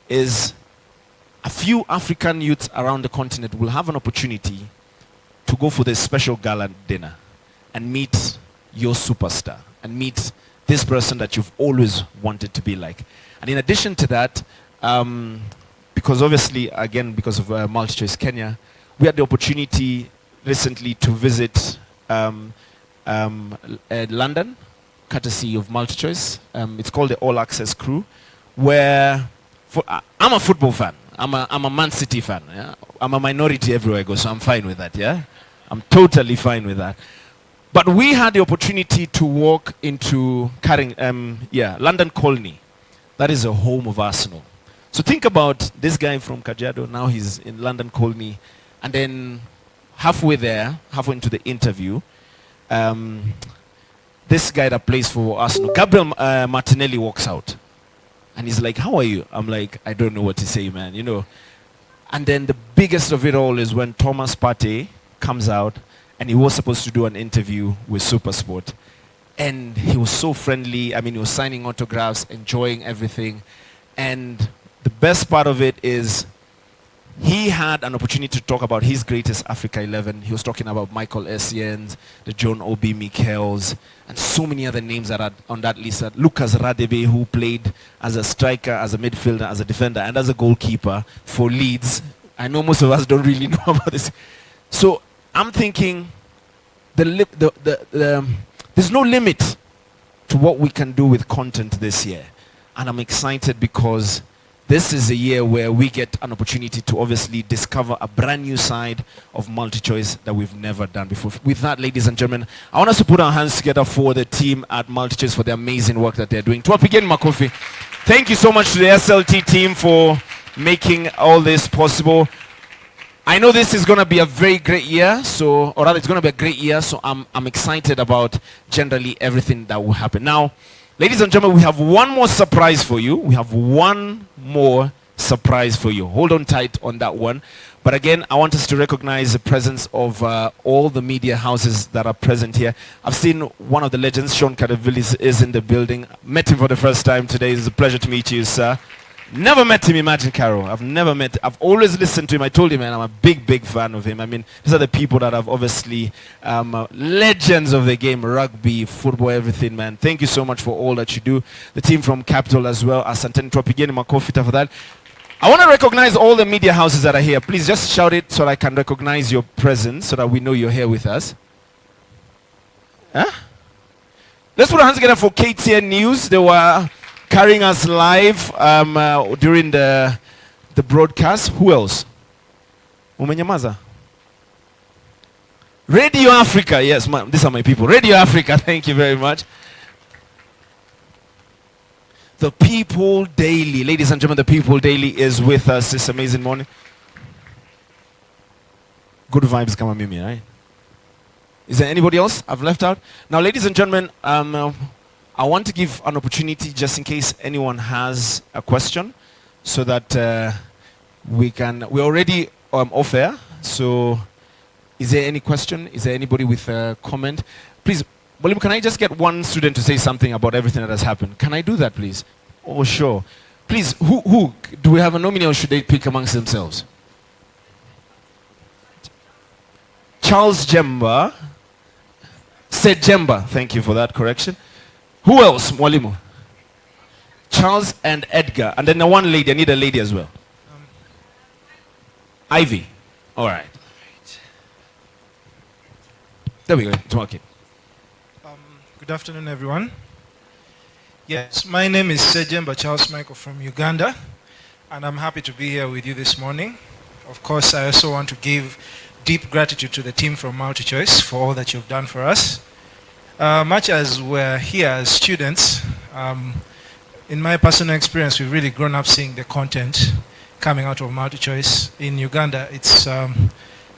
is a few African youths around the continent will have an opportunity to go for this special gala dinner and meet your superstar and meet this person that you've always wanted to be like. And in addition to that, because obviously, again, because of MultiChoice Kenya, we had the opportunity recently to visit London, courtesy of MultiChoice. It's called the All Access Crew, where I'm a football fan. I'm a Man City fan. Yeah? I'm a minority everywhere I go, so I'm fine with that. Yeah, I'm totally fine with that. But we had the opportunity to walk into London Colney. That is the home of Arsenal. So think about this guy from Kajiado. Now he's in London Colney, and then halfway into the interview, this guy that plays for Arsenal, Gabriel Martinelli, walks out. And he's like, "How are you?" I'm like, "I don't know what to say, man. You know, And then the biggest of it all is when Thomas Partey comes out, and he was supposed to do an interview with SuperSport. And he was so friendly. I mean, he was signing autographs, enjoying everything. And the best part of it is he had an opportunity to talk about his greatest Africa 11. He was talking about Michael Essien, the John Obi Michels, and so many other names that are on that list. Lucas Radebe, who played as a striker, as a midfielder, as a defender, and as a goalkeeper for Leeds. I know most of us don't really know about this. So I'm thinking there's no limit to what we can do with content this year. And I'm excited because this is a year where we get an opportunity to obviously discover a brand new side of MultiChoice that we've never done before. With that, ladies and gentlemen, I want us to put our hands together for the team at MultiChoice for the amazing work that they're doing. Tuwapigeni makofi. Thank you so much to the SLT team for making all this possible. I know this is going to be a very great year, or rather it's going to be a great year, so I'm excited about generally everything that will happen. Now, ladies and gentlemen, we have one more surprise for you. We have one more surprise for you. Hold on tight on that one. But again, I want us to recognize the presence of all the media houses that are present here. I've seen one of the legends, Sean Kadavilis, is in the building. Met him for the first time today. It's a pleasure to meet you, sir. Never met him, imagine, Carol. I've always listened to him. I told him, man, I'm a big fan of him. I mean, these are the people that have obviously legends of the game, rugby, football, everything, man. Thank you so much for all that you do. The team from Capital as well. Asanteni Tuwapigeni makofi for that. I want to recognize all the media houses that are here. Please just shout it so that I can recognize your presence so that we know you're here with us. Huh? Let's put our hands together for KTN News. They were carrying us live during the broadcast. Who else? Umenyamaza? Radio Africa. Yes, these are my people. Radio Africa. Thank you very much. The People Daily. Ladies and gentlemen, The People Daily is with us this amazing morning. Good vibes, kama mimi, right? Is there anybody else I've left out? Now, ladies and gentlemen, I want to give an opportunity just in case anyone has a question so that we're already off air. So is there any question? Is there anybody with a comment? Please, William, can I just get one student to say something about everything that has happened? Can I do that, please? Oh, sure. Please, who? Do we have a nominee or should they pick amongst themselves? Charles Jemba. Said Jemba. Thank you for that correction. Who else, Mwalimu? Charles and Edgar. And then the one lady. I need a lady as well. Ivy. All right. There we go. It's working. Good afternoon, everyone. Yes, my name is Sejemba Charles Michael from Uganda, and I'm happy to be here with you this morning. Of course, I also want to give deep gratitude to the team from MultiChoice for all that you've done for us. Much as we're here as students, in my personal experience, we've really grown up seeing the content coming out of MultiChoice. In Uganda, it's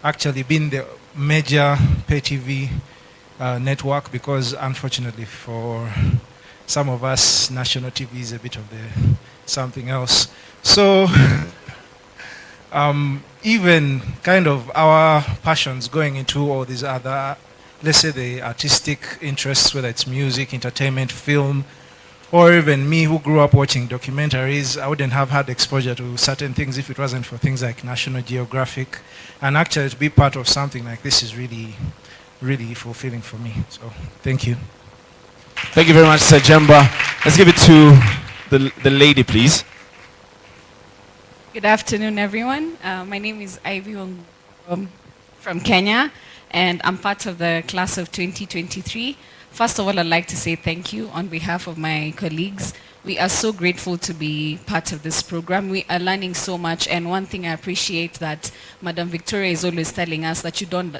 actually been the major pay TV network because, unfortunately, for some of us, national TV is a bit of something else. So even kind of our passions going into all these other, let's say the artistic interests, whether it's music, entertainment, film, or even me who grew up watching documentaries, I wouldn't have had exposure to certain things if it wasn't for things like National Geographic. And actually to be part of something like this is really, really fulfilling for me. So thank you. Thank you very much, Sir Jemba. Let's give it to the lady, please. Good afternoon, everyone. My name is Ivy from Kenya, and I'm part of the class of 2023. First of all, I'd like to say thank you on behalf of my colleagues. We are so grateful to be part of this program. We are learning so much, and one thing I appreciate that Madam Victoria is always telling us that you don't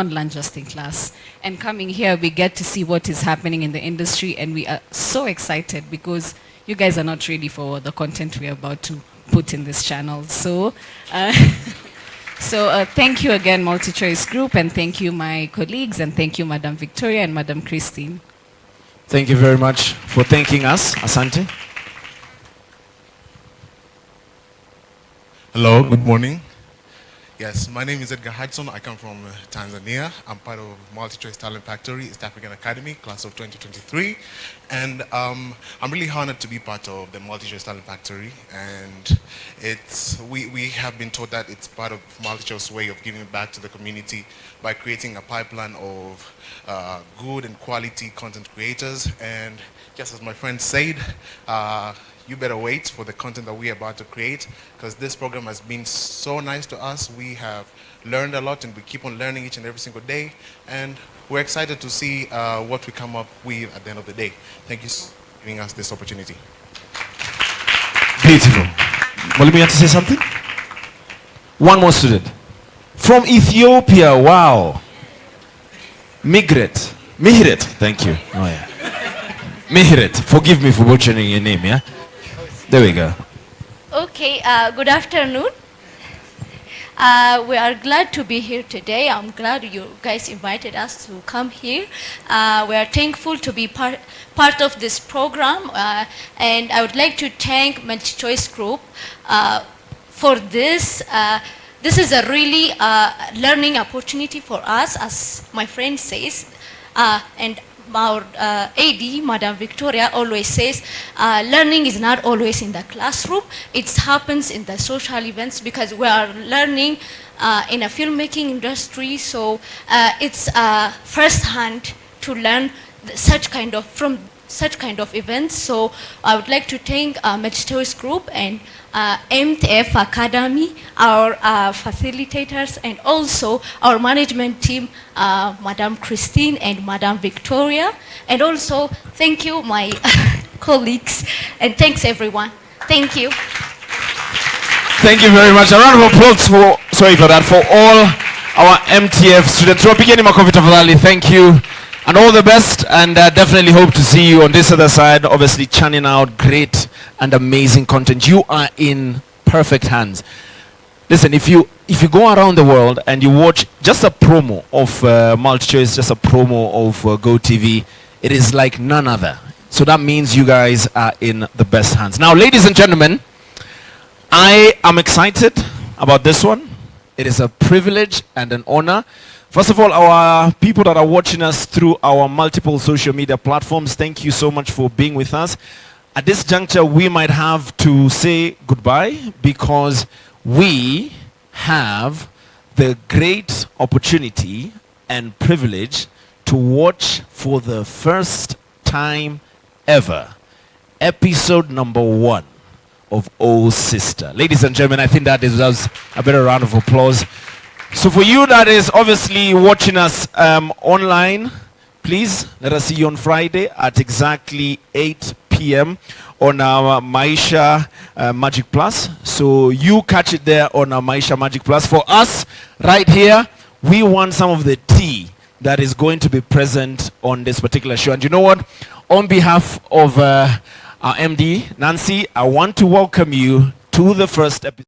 learn just in class. And coming here, we get to see what is happening in the industry, and we are so excited because you guys are not ready for the content we're about to put in this channel. So, thank you again, MultiChoice Group, and thank you, my colleagues, and thank you, Madam Victoria and Madam Christine. Thank you very much for thanking us. Asante. Hello, good morning. Yes, my name is Edgar Hudson. I come from Tanzania. I'm part of MultiChoice Talent Factory, East African Academy, class of 2023. And I'm really honored to be part of the MultiChoice Talent Factory. And we have been taught that it's part of MultiChoice's way of giving back to the community by creating a pipeline of good and quality content creators. And just as my friend said, you better wait for the content that we're about to create, because this program has been so nice to us. We have learned a lot and we keep on learning each and every single day, and we're excited to see what we come up with at the end of the day. Thank you for giving us this opportunity. Beautiful. Molimi, you want to say something? One more student. From Ethiopia, wow. Mihret, thank you. Oh yeah. Mihret, forgive me for butchering your name, yeah? There we go. Okay, good afternoon. We are glad to be here today. I'm glad you guys invited us to come here. We are thankful to be part of this program, and I would like to thank MultiChoice Group for this. This is a really learning opportunity for us, as my friend says, and our AD, Madam Victoria, always says, learning is not always in the classroom. It happens in the social events, because we are learning in a filmmaking industry. So it's first-hand to learn from such kind of events. So I would like to thank MultiChoice Group and MTF Academy, our facilitators, and also our management team, Madam Christine and Madam Victoria. And also thank you, my colleagues, and thanks everyone. Thank you. Thank you very much. A round of applause for all our MTF students. Thank you. And all the best, and definitely hope to see you on this other side, obviously churning out great and amazing content. You are in perfect hands. Listen, if you go around the world and you watch just a promo of MultiChoice, just a promo of GoTV, it is like none other. So that means you guys are in the best hands. Now, ladies and gentlemen, I am excited about this one. It is a privilege and an honor. First of all, our people that are watching us through our multiple social media platforms, thank you so much for being with us. At this juncture, we might have to say goodbye, because we have the great opportunity and privilege to watch for the first time ever episode number 1 of Oh Sister. Ladies and gentlemen, I think that deserves a better round of applause. So for you that is obviously watching us online, please let us see you on Friday at exactly 8 p.m. on our Maisha Magic Plus. So you catch it there on our Maisha Magic Plus. For us right here, we want some of the tea that is going to be present on this particular show. And you know what? On behalf of our MD, Nancy, I want to welcome you to the first episode.